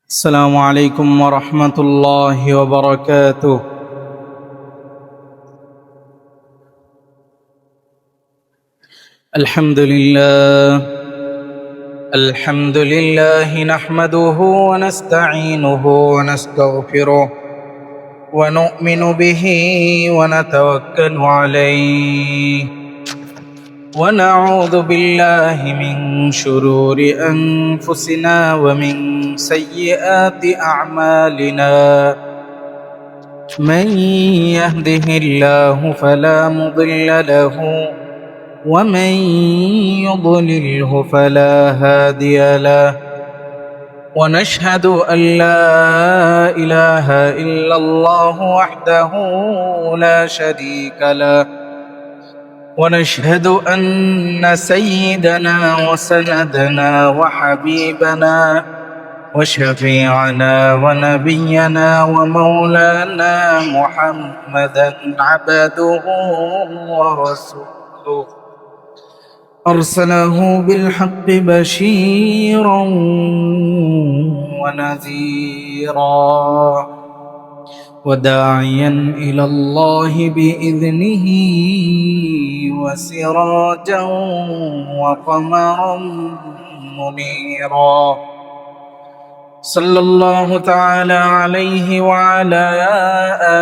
السلام عليكم ورحمة الله وبركاته. الحمد لله نحمده ونستعينه ونستغفره ونؤمن به ونتوكل عليه ونعوذ بالله من شرور أنفسنا ومن سيئات أعمالنا. من يهده الله فلا مضل له ومن يضلله فلا هادي له، ونشهد أن لا إله إلا الله وحده لا شريك له، ونشهد أن سيدنا وسندنا وحبيبنا وشفيعنا ونبينا ومولانا محمدا عبده ورسوله، أرسله بالحق بشيرا ونذيرا وداعيا إلى الله بإذنه وسراجا وقمرا منيرا. صلى الله تعالى عليه وعلى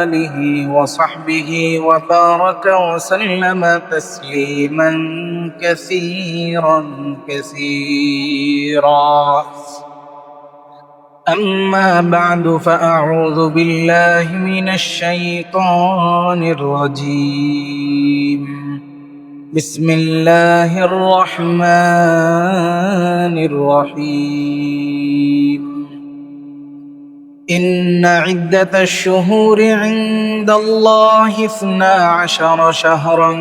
آله وصحبه وبارك وسلم تسليما كثيرا كثيرا. أما بعد، فأعوذ بالله من الشيطان الرجيم. بسم الله الرحمن الرحيم. إن عدة الشهور عند الله 12 شهرا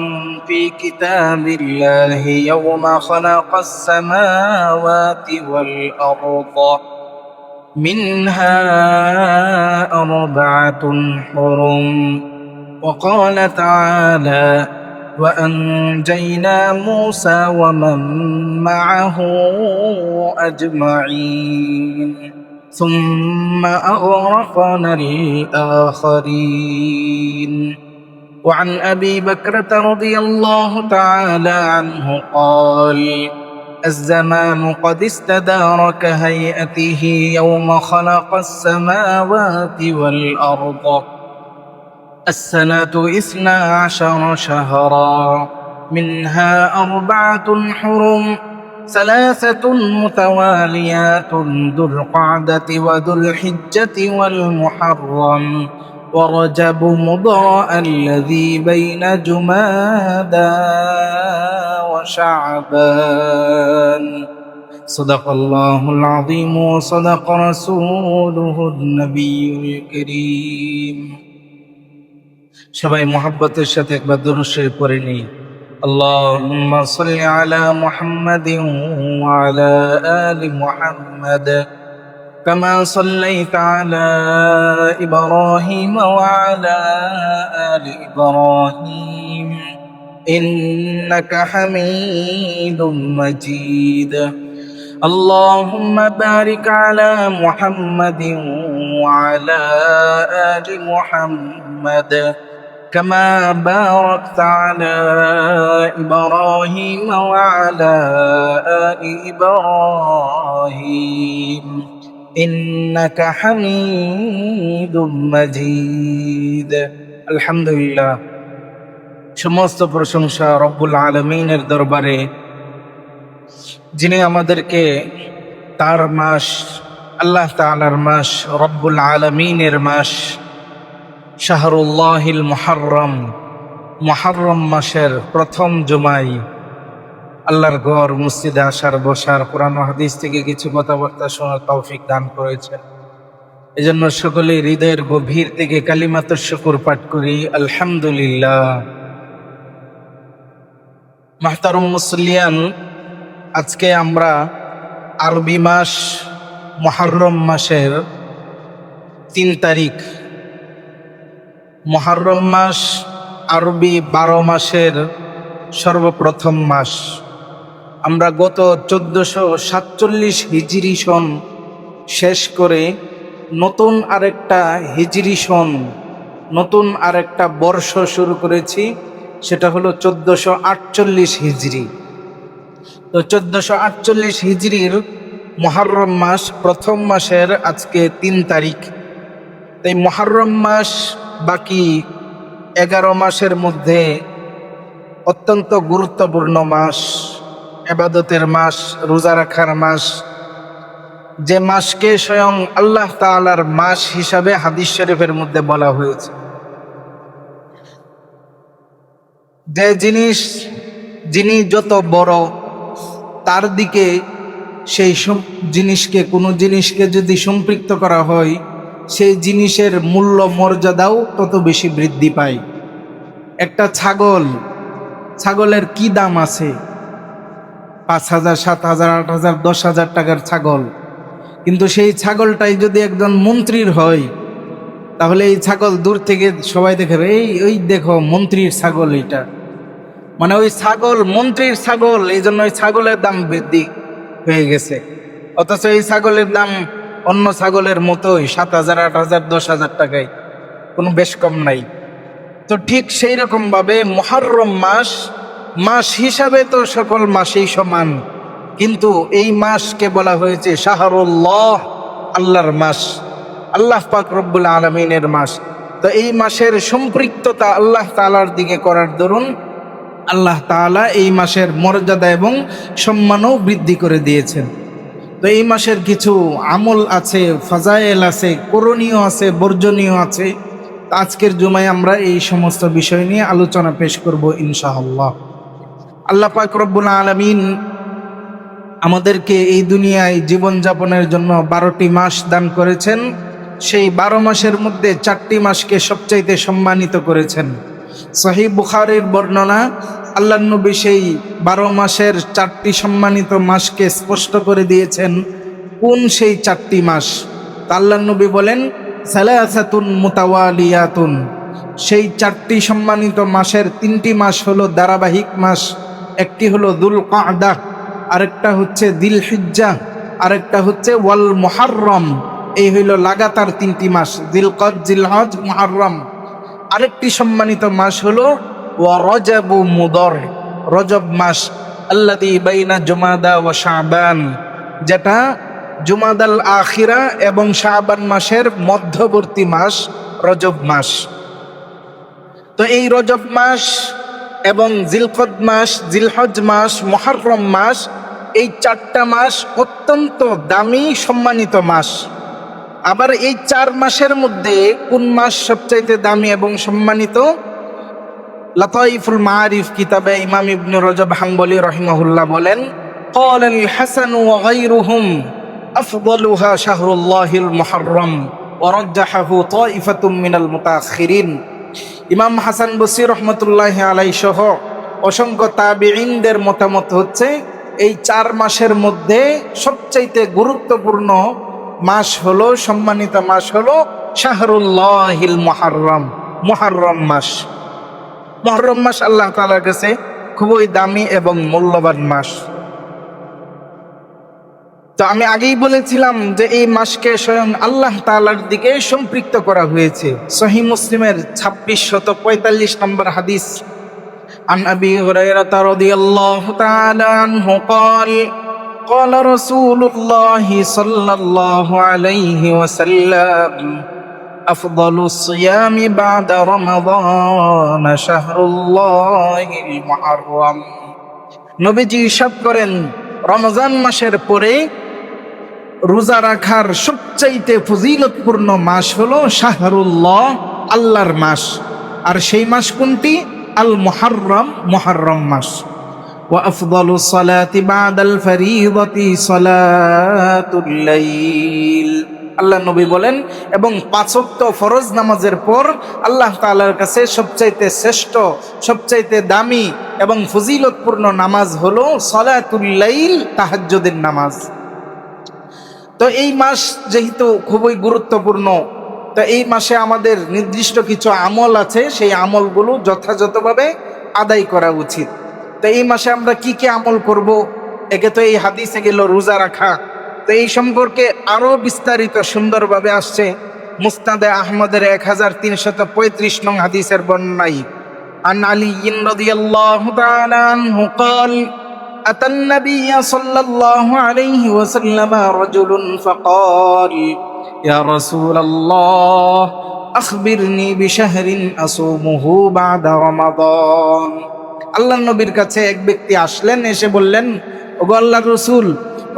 في كتاب الله يوم خلق السماوات والأرض، منها 4 حرم. وقال تعالى: وأنجينا موسى ومن معه أجمعين، ثم أغرقنا الآخرين. وعن أبي بكرة رضي الله تعالى عنه قال: الزمان قد استدار كهيئته يوم خلق السماوات والأرض. السنة 12 شهرا، منها 4 حرم، 3 متواليات، ذو القعدة وذو الحجة والمحرم ورجب مضر الذي بين جمادى وشعبان. صدق الله العظيم وصدق رسوله النبي الكريم. সবাই মুহাব্বতের সাথে একবার দুরূদ শরীফ পড়ে নিই। اللهم صل على محمد وعلى آل محمد كما صليت على إبراهيم وعلى آل إبراهيم إنك حميد مجيد. اللهم بارك على محمد وعلى آل محمد كما باركت على إبراهيم وعلى آل إبراهيم إنك حميد مجيد. الحمد لله. সমস্ত প্রশংসা রব্বুল আলামিনের দরবারে, যিনি আমাদেরকে তার মাস, আল্লাহ তাআলার মাস, রব্বুল আলামিনের মাস শাহরুল্লাহিল মুহাররম, মুহাররম মাসের প্রথম জুমায় আল্লাহর ঘর মসজিদে আসার, বসার, কোরআন ও হাদিস থেকে কিছু কথাবার্তা শোনার তৌফিক দান করেছেন। এজন্য সকলে হৃদয়ের গভীর থেকে কালিমাতুশ শুকর পাঠ করি, আলহামদুলিল্লাহ। মাহতারম মুসলিয়ান, আজকে আমরা আরবি মাস মুহাররম মাসের 3 তারিখ। মুহাররম মাস আরবি 12 মাসের সর্বপ্রথম মাস। আমরা গত 1447 হিজরি সন শেষ করে নতুন আরেকটা হিজরি সন, নতুন আরেকটা বর্ষ শুরু করেছি, সেটা হলো 1448 হিজরি। তো 1448 হিজরির মুহররম মাস, প্রথম মাসের আজকে 3 তারিখ। তাই মুহররম মাস বাকি 11 মাসের মধ্যে অত্যন্ত গুরুত্বপূর্ণ মাস, ইবাদতের মাস, রোজা রাখার মাস, যে মাসকে স্বয়ং আল্লাহ তাআলার মাস হিসাবে হাদিস শরীফের মধ্যে বলা হয়েছে। যে যিনি যত বড়, তার দিকে সেই জিনিসকে, কোনো জিনিসকে যদি সম্পৃক্ত করা হয়, সেই জিনিসের মূল্য মর্যাদাও তত বেশি বৃদ্ধি পায়। একটা ছাগলের কি দাম আছে? 5,000, 7,000, 8,000, 10,000 টাকার ছাগল। কিন্তু সেই ছাগলটাই যদি একজন মন্ত্রীর হয়, তাহলে এই ছাগল দূর থেকে সবাই দেখে, ওই দেখো মন্ত্রীর ছাগল এটা, মানে ওই ছাগল মন্ত্রীর ছাগল, এই জন্য ওই ছাগলের দাম বৃদ্ধি হয়ে গেছে। অথচ এই ছাগলের দাম অন্য ছাগলের মতোই 7,000, 8,000, 10,000 টাকায়, কোনো বেশ কম নাই। তো ঠিক সেই রকম ভাবে মুহররম মাস হিসাবে তো সকল মাসেই সমান, কিন্তু এই মাসকে বলা হয়েছে শাহরুল্লাহ, আল্লাহর মাস, আল্লাহ পাক রব্বুল আলামিনের মাস। তো এই মাসের সম্পৃক্ততা আল্লাহ তাআলার দিকে করার দরুন আল্লাহ তাআলা এই মাসের মর্যাদা এবং সম্মানও বৃদ্ধি করে দিয়েছেন। তো এই মাসের কিছু আমল আছে, ফাজায়েল আছে, করণীয় আছে, বর্জনীয় আছে। আজকের জুমায় আমরা এই সমস্ত বিষয় নিয়ে আলোচনা পেশ করব ইনশাআল্লাহ। আল্লাহ পাক রব্বুল আলামিন আমাদেরকে এই দুনিয়ায় জীবনযাপনের জন্য 12টি মাস দান করেছেন। সেই 12 মাসের মধ্যে 4টি মাসকে সবচাইতে সম্মানিত করেছেন। সহিহ বুখারীর বর্ণনা, আল্লাহর নবী সেই 12 মাসের 4টি সম্মানিত মাসকে স্পষ্ট করে দিয়েছেন। কোন সেই 4টি মাস? আল্লাহর নবী বলেন, সালাসাতুন মুতাওয়ালিয়াতুন। সেই 4টি সম্মানিত মাসের 3টি মাস হলো ধারাবাহিক মাস। একটি হলো দুল কাদা, আরেকটা হচ্ছে দিলহিজ্জা, আরেকটা হচ্ছে ওয়াল মুহররম। এই হইল লাগাতার 3টি মাস, দিলকদ, জিলহজ, মুহররম। আরেকটি সম্মানিত মাস হলো ওয়া রজবু মুদর, রজব মাস, আল্লাযী বাইনা জুমাদা ওয়া শাবান, যেটা জুমাদাল আখিরা এবং শাবান মাসের মধ্যবর্তী মাস রজব মাস। তো এই রজব মাস এবং জিলকদ মাস, জিলহজ মাস, মুহররম মাস, এই 4টা মাস অত্যন্ত দামি সম্মানিত মাস। আবার এই 4 মাসের মধ্যে কোন মাস সবচাইতে দামি এবং সম্মানিত? লাতাইফুল মাআরিফ কিতাবে ইমাম ইবনে রজব হাম্বলি রাহিমাহুল্লাহ বলেন, ক্বালা আল হাসান ওয়া গায়রুহুম আফদালুহা শাহরুল্লাহিল মুহররম ওয়া রাজ্জাহাহু তাইফাতুম মিনাল মুতাআখিরিন। ইমাম হাসান বসরি রহমতুল্লাহি আলাইহি সহ অসংখ্য তাবিঈনদের মতামত হচ্ছে এই 4 মাসের মধ্যে সবচাইতে গুরুত্বপূর্ণ মাস হলো, সম্মানিত মাস হলো শাহরুল্লাহিল মুহররম, মুহররম মাস। মুহররম মাস আল্লাহ তাআলার কাছে খুবই দামি এবং মূল্যবান মাস। তো আমি আগেই বলেছিলাম যে এই মাসকে স্বয়ং আল্লাহ তাআলার দিকে সম্পৃক্ত করা হয়েছে। সহিহ মুসলিমের 2645 নম্বর হাদিস, আন আবি হুরায়রা রাদিয়াল্লাহু তাআলা আনহু قال قال رسول الله صلى الله عليه وسلم أفضل الصيام بعد رمضان شهر الله المحرم। নবীজি ইরশাদ করেন, রমজান মাসের পরে রোজা রাখার সবচাইতে ফজিলতপূর্ণ মাস হলো শাহরুল্লাহ, আল্লাহর মাস। আর সেই মাস কোনটি? আল মুহররম, মুহররম মাস। ওয়া আফদালুস সালাতি বাদাল ফরিদাতি সালাতুল লাইল। আল্লাহ নবী বলেন, এবং 5 ওয়াক্ত ফরজ নামাজের পর আল্লাহ তাআলার কাছে সবচাইতে শ্রেষ্ঠ, সবচাইতে দামি এবং ফজিলতপূর্ণ নামাজ হলো সালাতুল লাইল, তাহাজ্জুদের নামাজ। তো এই মাস যেহেতু খুবই গুরুত্বপূর্ণ, তো এই মাসে আমাদের নির্দিষ্ট কিছু আমল আছে, সেই আমলগুলো যথাযথভাবে আদায় করা উচিত। তো এই মাসে আমরা কি কি আমল করব? একে তো এই হাদিসে গেল রোজা রাখা, তো এই সম্পর্কে আরো বিস্তারিত সুন্দরভাবে আসছে মুসনাদে আহমদের 1335 নং হাদিসের বর্ণনায়। عن علي رضي الله تعالى عنه قال أتى النبي صلى الله عليه وسلم رجل فقال يا رسول الله أخبرني بشهر أصومه بعد رمضان। আল্লাহর নবীর কাছে এক ব্যক্তি আসলেন, এসে বললেন, ওগো আল্লাহর রাসূল,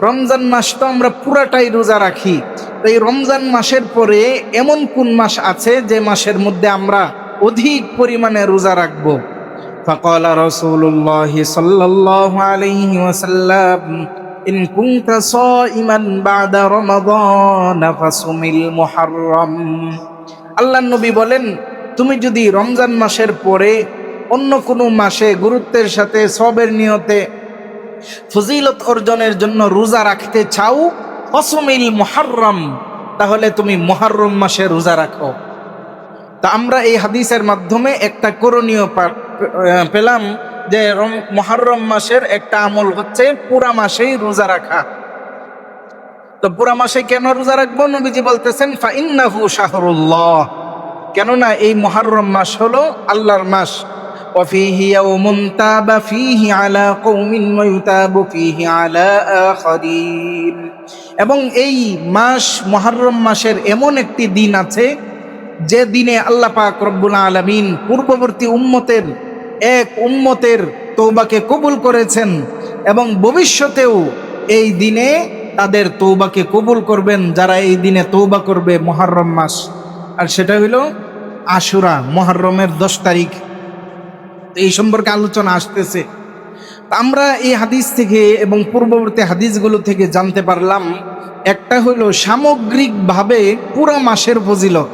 রমজান মাস তো আমরা পুরাটাই রোজা রাখি, তো এই রমজান মাসের পরে এমন কোন মাস আছে যে মাসের মধ্যে আমরা অধিক পরিমাণে রোজা রাখবো? ফাকালা রাসূলুল্লাহ সাল্লাল্লাহু আলাইহি ওয়াসাল্লাম ইন কুনতা সাইমান বাদা রমাদান ফাসুমিল মুহররম। আল্লাহর নবী বলেন, তুমি যদি রমজান মাসের পরে অন্য কোনো মাসে গুরুত্বের সাথে সওয়াবের নিয়তে ফজিলত অর্জনের জন্য রোজা রাখতে চাও, ফাসুমিল মুহররম, তাহলে তুমি মুহররম মাসে রোজা রাখো। তা আমরা এই হাদিসের মাধ্যমে একটা করণীয় পেলাম যে মুহররম মাসের একটা আমল হচ্ছে পুরা মাসেই রোজা রাখা। তো পুরা মাসে কেন রোজা রাখবো? নবীজি বলতেছেন ফাইন্নাহু শাহরুল্লাহ, কেননা এই মুহররম মাস হলো আল্লাহর মাস। ওয়াফিহি ইয়াউমুন তাবা ফিহি আলা কওমিন ওয়া ইউতাবু ফিহি আলা আখারিন, এবং এই মাস মুহররম মাসের এমন একটি দিন আছে যে দিনে আল্লাহ পাক রব্বুল আলামিন পূর্ববর্তী উম্মতের এক উম্মতের তওবাকে কবুল করেছেন এবং ভবিষ্যতেও এই দিনে তাদের তওবাকে কবুল করবেন যারা এই দিনে তওবা করবে। মুহররম মাস, আর সেটা হইল আশুরা, মুহররমের 10 তারিখ। এই সম্পর্কে আলোচনা আসতেছে। আমরা এই হাদিস থেকে এবং পূর্ববর্তী হাদিসগুলো থেকে জানতে পারলাম, একটা হইল সামগ্রিকভাবে পুরা মাসের ফজিলত।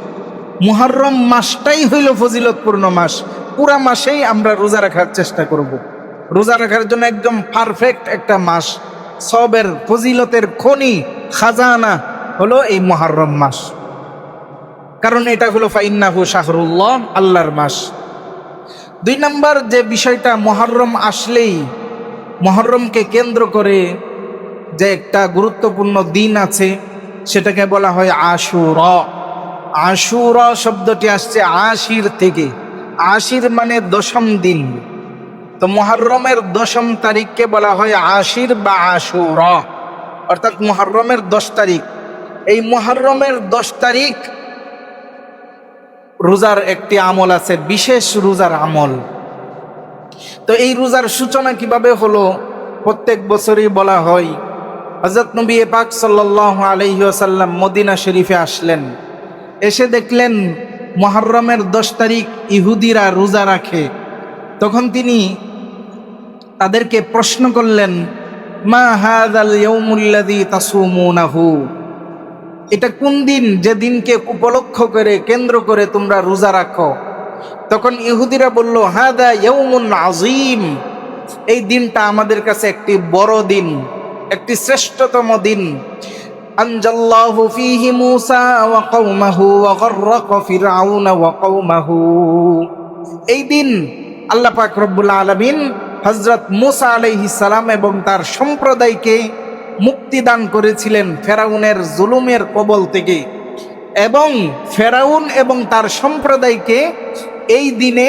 মুহররম মাসটাই হইল ফজিলতপূর্ণ মাস, পুরা মাসেই আমরা রোজা রাখার চেষ্টা করব। রোজা রাখার জন্য একদম পারফেক্ট একটা মাস, সবের ফজিলতের খনি খাজানা হলো এই মুহররম মাস, কারণ এটা হলো ফাইন্নাহু শাহরুল্লাহ, আল্লাহর মাস। 2 নম্বর যে বিষয়টা, মুহররম আসলেই মুহররমকে কেন্দ্র করে যে একটা গুরুত্বপূর্ণ দিন আছে সেটাকে বলা হয় আশুরা। আশুরা শব্দটি আসছে আশির থেকে, আশির মানে 10ম দিন। তো মুহররমের 10ম তারিখকে বলা হয় আশির বা আশুরা, অর্থাৎ মুহররমের 10 তারিখ। এই মুহররমের 10 তারিখ রোজার একটি আমল আছে, বিশেষ রোজার আমল। তো এই রোজার সূচনা কিভাবে হলো? প্রত্যেক বছরই বলা হয় হযরত নবী পাক সাল্লাল্লাহু আলাইহি ওয়াসাল্লাম মদিনা শরীফে আসলেন, এসে দেখলেন মুহররমের 10 তারিখ ইহুদিরা রোজা রাখে। তখন তিনি তাদেরকে প্রশ্ন করলেন, মা হাযাল ইয়াউমুল্লাযী তাসুমুনাহু, এটা কোন দিন যে দিনকে উপলক্ষ করে কেন্দ্র করে তোমরা রোজা রাখো? তখন ইহুদিরা বলল, হাদা ইয়াউমুন আযীম, এই দিনটা আমাদের কাছে একটি বড় দিন, একটি শ্রেষ্ঠতম দিন। আনজাল্লাহু ফীহি মূসা ওয়া কওমাহু ওয়া গররাকা ফিরআউনা ওয়া কওমাহু, এই দিন আল্লাহ পাক রব্বুল আলামিন হযরত মূসা আলাইহিস সালাম এবং তার সম্প্রদায়কে মুক্তি দান করেছিলেন ফেরাউনের জুলুমের কবল থেকে, এবং ফেরাউন এবং তার সম্প্রদায়কে এই দিনে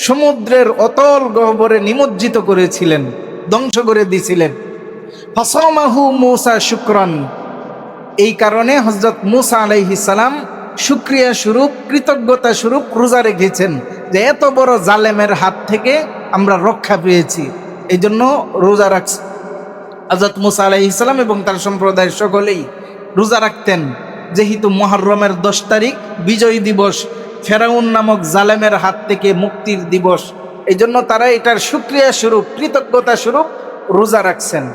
সমুদ্রের অতল গহ্বরে নিমজ্জিত করেছিলেন, ধ্বংস করে দিয়েছিলেন। ফাসামাহু মূসা শুকরান, এই কারণে হযরত মূসা আলাইহিস সালাম শুকরিয়া স্বরূপ, কৃতজ্ঞতা স্বরূপ রোজা রেখেছেন যে এত বড় জালেমের হাত থেকে আমরা রক্ষা পেয়েছি, এই জন্য রোজা রাখছি। হযরত মূসা আলাইহিস সালাম এবং তার সম্প্রদায়ের সকলেই রোজা রাখতেন, যেহেতু মুহররমের 10 তারিখ বিজয় দিবস, ফেরাউন নামক জালেমের হাত থেকে মুক্তির দিবস, এই জন্য তারা এটার শুকরিয়া স্বরূপ, কৃতজ্ঞতা স্বরূপ রোজা রাখছেন।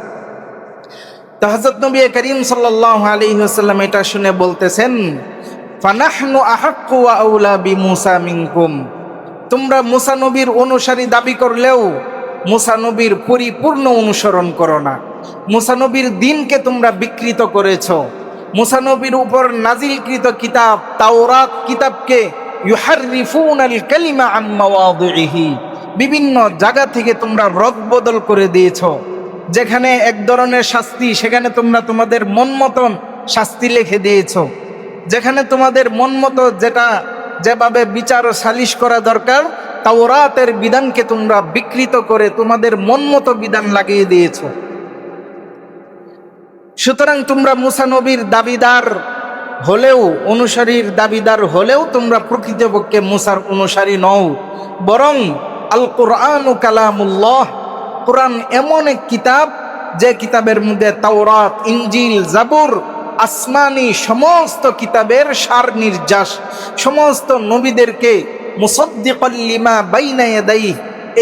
তো হযরত নবী করিম সাল্লাল্লাহু আলাইহি ওয়াসাল্লাম এটা শুনে বলতেছেন, ফানাহনু আহাক্কু ওয়া আউলা বিমূসা মিনকুম, তোমরা মূসা নবীর অনুসারী দাবি করলেও মূসা নবীর পরিপূর্ণ অনুসরণ করো না। মূসা নবীর দিনকে তোমরা বিকৃত করেছো। মূসা নবীর উপর নাজিলকৃত কিতাব তাওরাত কিতাবকে ইউহাররিফুনাল কালিমা আন মাওয়াদিহি, বিভিন্ন জায়গা থেকে তোমরা রদবদল করে দিয়েছো। যেখানে এক ধরনের শাস্তি, সেখানে তোমরা তোমাদের মন মতন শাস্তি লিখে দিয়েছো। যেখানে তোমাদের মন মতো যেভাবে বিচার ও সালিশ করা দরকার, তাওরাতের বিধানকে তোমরা বিকৃত করে তোমাদের মন মতো বিধান লাগিয়ে দিয়েছো। সুতরাং তোমরা মুসা নবীর দাবিদার হলেও, অনুসারীর দাবিদার হলেও তোমরা প্রকৃতপক্ষে মুসার অনুসারী নও, বরং আল কোরআন ও কালামুল্লাহ, কোরআন এমন এক কিতাব যে কিতাবের মধ্যে তাওরাত, ইনজিল, জাবুর, আসমানি সমস্ত কিতাবের সার নির্যাস, সমস্ত নবীদেরকে মুসাদ্দিকাল লিমা বাইনা ইয়াদাইহি,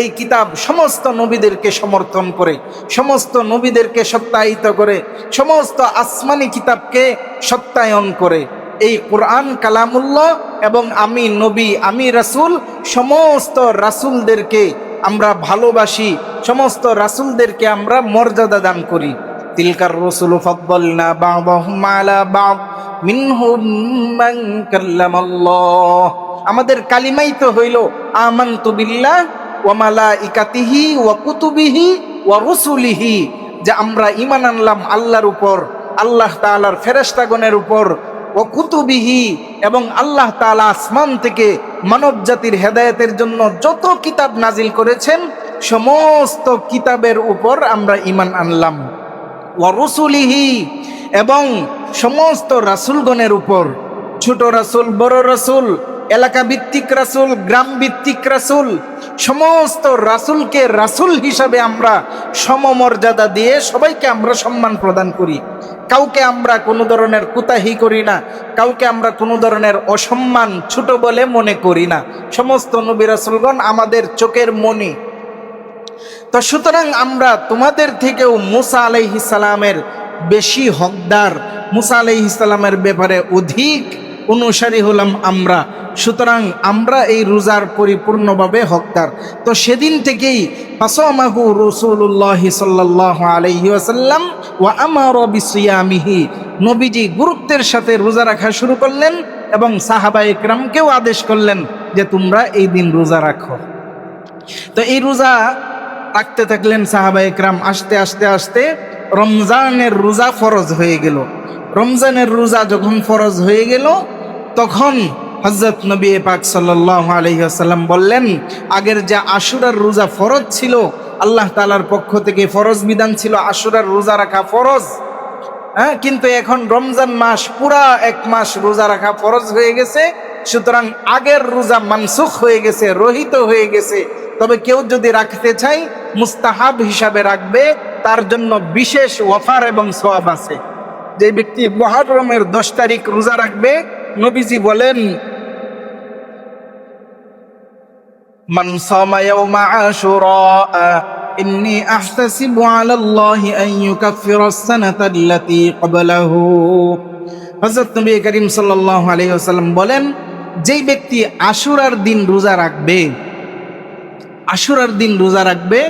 এই কিতাব সমস্ত নবীদেরকে সমর্থন করে, সমস্ত নবীদেরকে সত্যায়িত করে, সমস্ত আসমানি কিতাবকে সত্যায়ন করে। এই কোরআন কালামুল্লাহ এবং আমি নবী, আমি রাসূল, সমস্ত রাসূলদেরকে আমরা ভালোবাসি, সমস্ত রাসূলদেরকে আমরা মর্যাদা দান করি। তিলকার রাসূলু ফাদ্দালনা বা'দাহুম আলা বা'দ মিনহুম মান কাল্লামাল্লাহ। আমাদের কালিমাই তো হইল আমানতু বিল্লাহ ওয়া মালাইকাতিহি ওয়া কুতুবিহি ওয়া রুসুলিহি, যে আমরা ঈমান আনলাম আল্লাহর উপর, আল্লাহ তাআলার ফেরেশতাগণের উপর, ওয়া কুতুবিহি, এবং আল্লাহ তাআলা আসমান থেকে মানব জাতির হেদায়েতের জন্য যত কিতাব নাজিল করেছেন সমস্ত কিতাবের উপর আমরা ঈমান আনলাম। ওয়া রুসুলিহি, এবং সমস্ত রাসূলগণের উপর, ছোট রাসূল, বড় রাসূল, এলাকা ভিত্তিক রাসূল, গ্রাম ভিত্তিক রাসূল, সমস্ত রাসূলকে রাসূল হিসাবে আমরা সমমর্যাদা দিয়ে সবাইকে আমরা সম্মান প্রদান করি। কাউকে আমরা কোনো ধরনের কুতাহি করি না, কাউকে আমরা কোনো ধরনের অসম্মান ছোট বলে মনে করি না। সমস্ত নবী রাসূলগণ আমাদের চোখের মণি। তো সুতরাং আমরা তোমাদের থেকেও মুসা আলাইহিস সালামের বেশি হকদার, মুসা আলাইহিস সালামের ব্যাপারে অধিক অনুসারী হলাম আমরা। সুতরাং আমরা এই রোজার পরিপূর্ণভাবে হকদার। তো সেদিন থেকেই ফাসামাহু রাসূলুল্লাহ সাল্লাল্লাহু আলাইহি ওয়াসাল্লাম ওয়া আমারা বিসিয়ামিহি, নবীজি গুরুত্বের সাথে রোজা রাখা শুরু করলেন এবং সাহাবায়ে কেরামকেও আদেশ করলেন যে তোমরা এই দিন রোজা রাখো। তো এই রোজা রাখতে থাকলেন সাহাবায়ে কেরাম। আস্তে আস্তে আস্তে রমজানের রোজা ফরজ হয়ে গেল। রমজানের রোজা যখন ফরজ হয়ে গেল তখন হযরত নবী পাক সাল্লাল্লাহু আলাইহি ওয়াসাল্লাম বললেন, আগের যে আশুরার রোজা ফরজ ছিল, আল্লাহ তাআলার পক্ষ থেকে ফরজ বিধান ছিল আশুরার রোজা রাখা ফরজ, কিন্তু এখন রমজান মাস, পুরা এক মাস রোজা রাখা ফরজ হয়ে গেছে। সুতরাং আগের রোজা মানসুখ হয়ে গেছে, রহিত হয়ে গেছে। তবে কেউ যদি রাখতে চায় মুস্তাহাব হিসাবে রাখবে, তার জন্য বিশেষ ওয়াফার এবং সওয়াব আছে। যে ব্যক্তি মুহররমের 10 তারিখ রোজা রাখবে, নবীজি বলেন, মান সামা ইয়াওমা আশুরা ইন্নী আহতাসিবু আলাল্লাহি আন ইউকাফফিরা আস-সানাতা আল্লাতী ক্বাবলাহু। হযরত নবী করিম সাল্লাল্লাহু আলাইহি ওয়াসাল্লাম বলেন, যেই ব্যক্তি আশুরার দিন রোজা রাখবে, আশুরার দিন রোজা রাখবে,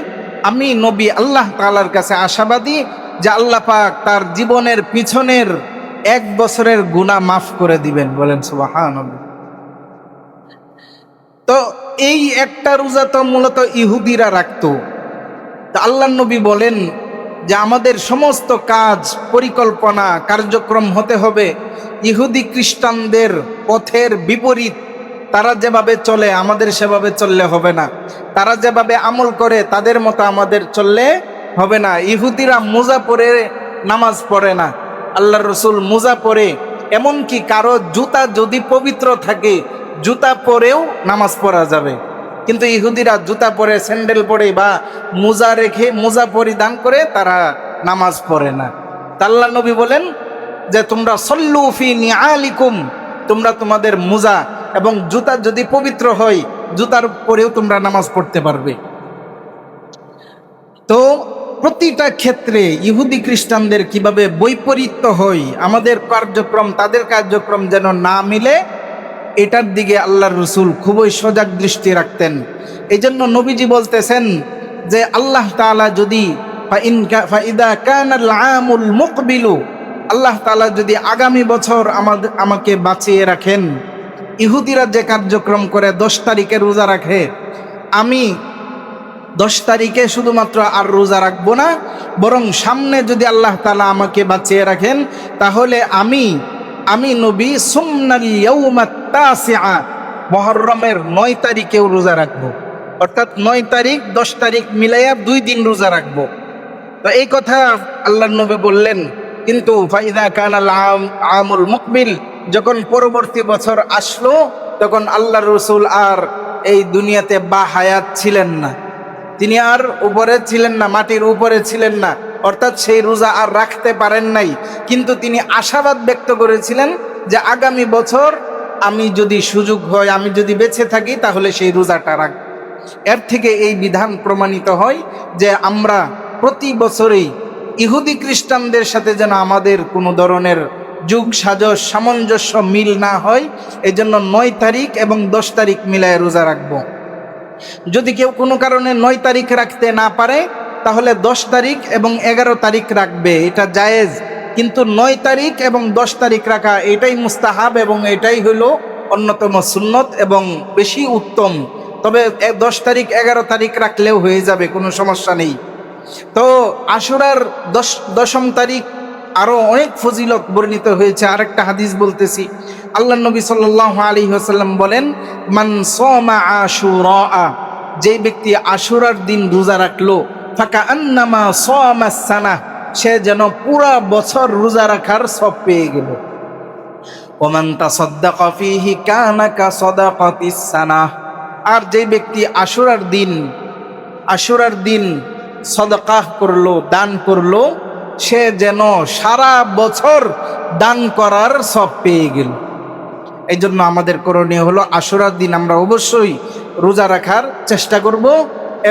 আমি নবী আল্লাহ তাআলার কাছে আশাবাদী যে আল্লাহ পাক তার জীবনের পিছনের 1 বছরের গুনাহ মাফ করে দিবেন। বলেন সুবহানাল্লাহ। তো এই একটা রোজা তো মূলত ইহুদিরা রাখতো। তা আল্লাহর নবী বলেন যে আমাদের সমস্ত কাজ, পরিকল্পনা, কার্যক্রম হতে হবে ইহুদি খ্রিস্টানদের পথের বিপরীত। তারা যেভাবে চলে আমাদের সেভাবে চললে হবে না, তারা যেভাবে আমল করে তাদের মতো আমাদের চললে হবে না। ইহুদিরা মোজা পরে নামাজ পড়ে না, আল্লাহর রাসূল মোজা পরে, এমনকি কারো জুতা যদি পবিত্র থাকে জুতা পরেও নামাজ পড়া যাবে, কিন্তু ইহুদিরা জুতা পরে, স্যান্ডেল পরে বা মোজা রেখে, মোজা পরিধান করে তারা নামাজ পড়ে না। আল্লাহর নবী বলেন যে তোমরা সল্লু ফি নিআলিকুম, তোমরা তোমাদের মোজা এবং জুতা যদি পবিত্র হয় জুতার পরেও তোমরা নামাজ পড়তে পারবে। তো প্রতিটা ক্ষেত্রে ইহুদি খ্রিস্টানদের কিভাবে বৈপরীত্য হয়, আমাদের কার্যক্রম তাদের কার্যক্রম যেন না মিলে, এটার দিকে আল্লাহর রাসূল খুবই সজাগ দৃষ্টি রাখতেন। এই জন্য নবীজি বলতেছেন যে আল্লাহ তাআলা যদি ফাইদা কানাল আমুল মুকবিলু, আল্লাহ তাআলা যদি আগামী বছর আমাকে বাঁচিয়ে রাখেন, ইহুদিরা যে কার্যক্রম করে 10 তারিখে রোজা রাখে, আমি 10 তারিখে শুধুমাত্র আর রোজা রাখবো না, বরং সামনে যদি আল্লাহ তাআলা আমাকে বাঁচিয়ে রাখেন তাহলে আমি নবী সুমনাল ইয়াউমাত তাসিআ, মুহররমের 9 তারিখেও রোজা রাখবো। অর্থাৎ 9 তারিখ 10 তারিখ মিলাইয়া 2 দিন রোজা রাখবো। তো এই কথা আল্লাহর নবী বললেন। কিন্তু ফাইদা কানাল আমুল মুকবিল, যখন পরবর্তী বছর আসলো তখন আল্লাহর রাসূল আর এই দুনিয়াতে বা হায়াত ছিলেন না, তিনি আর উপরে ছিলেন না, মাটির উপরে ছিলেন না, অর্থাৎ সেই রোজা আর রাখতে পারেন নাই। কিন্তু তিনি আশাবাদ ব্যক্ত করেছিলেন যে আগামী বছর আমি যদি সুযোগ হয়, আমি যদি বেঁচে থাকি তাহলে সেই রোজাটা রাখব। এর থেকে এই বিধান প্রমাণিত হয় যে আমরা প্রতি বছরেই ইহুদি খ্রিস্টানদের সাথে যেন আমাদের কোনো ধরনের যুগ সাজস সামঞ্জস্য মিল না হয়, এই জন্য 9 তারিখ এবং 10 তারিখ মিলায় রোজা রাখবো। যদি কেউ কোনো কারণে 9 তারিখ রাখতে না পারে তাহলে 10 তারিখ এবং 11 তারিখ রাখবে, এটা জায়েজ। কিন্তু 9 তারিখ এবং 10 তারিখ রাখা এটাই মুস্তাহাব এবং এটাই হলো অন্যতম সুন্নত এবং বেশি উত্তম। তবে 10 তারিখ 11 তারিখ রাখলেও হয়ে যাবে, কোনো সমস্যা নেই। তো আশুরার 10ম তারিখ আরও অনেক ফজিলত বর্ণিত হয়েছে। আরেকটা হাদিস বলতেছি, আল্লাহ নবী সাল্লাল্লাহু আলাইহি ওয়াসাল্লাম বলেন, মান সামা আশুরা, যে ব্যক্তি আশুরার দিন রোজা রাখলো, ফাকান্নামা সামাস সানাহ, সে যেন পুরা বছর রোজা রাখার সওয়াব পেয়ে গেল। ওমান তাসাদ্দাকা ফীহি কানা কাসাদাকাতিস সানাহ, আর যে ব্যক্তি আশুরার দিন সাদাকা করলো, দান করলো, সে যেন সারা বছর দান করার সওয়াব পেয়ে গেল। এই জন্য আমাদের করণীয় হলো আশুরার দিন আমরা অবশ্যই রোজা রাখার চেষ্টা করব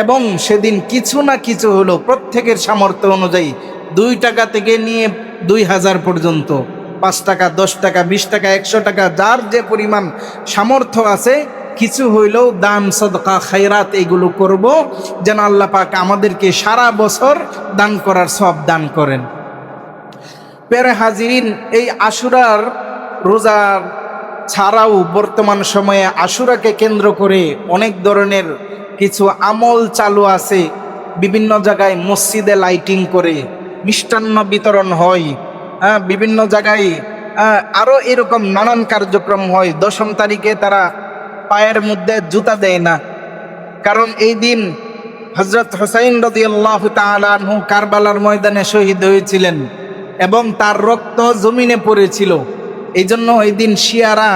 এবং সেদিন কিছু না কিছু হলো প্রত্যেকের সামর্থ্য অনুযায়ী 2 টাকা থেকে নিয়ে 2000 পর্যন্ত, 5 টাকা, 10 টাকা, 20 টাকা, 100 টাকা, যার যে পরিমাণ সামর্থ্য আছে কিছু হইলেও দান সদকা খায়রাত এগুলো করব, যেন আল্লাহ পাক আমাদেরকে সারা বছর দান করার সওয়াব দান করেন। প্যারে হাজিরিন, এই আশুরার রোজা ছাড়াও বর্তমান সময়ে আশুরাকে কেন্দ্র করে অনেক ধরনের কিছু আমল চালু আছে। বিভিন্ন জায়গায় মসজিদে লাইটিং করে মিষ্টান্ন বিতরণ হয়, বিভিন্ন জায়গায় আরও এরকম নানান কার্যক্রম হয়। 10ম তারিখে তারা পায়ের মধ্যে জুতা দেয় না, কারণ এই দিন হযরত হুসাইন রাদিয়াল্লাহু তাআলা আনহু কারবালার ময়দানে শহীদ হয়েছিলেন এবং তার রক্ত জমিনে পড়েছিল। এই জন্য এই দিন শিয়ারা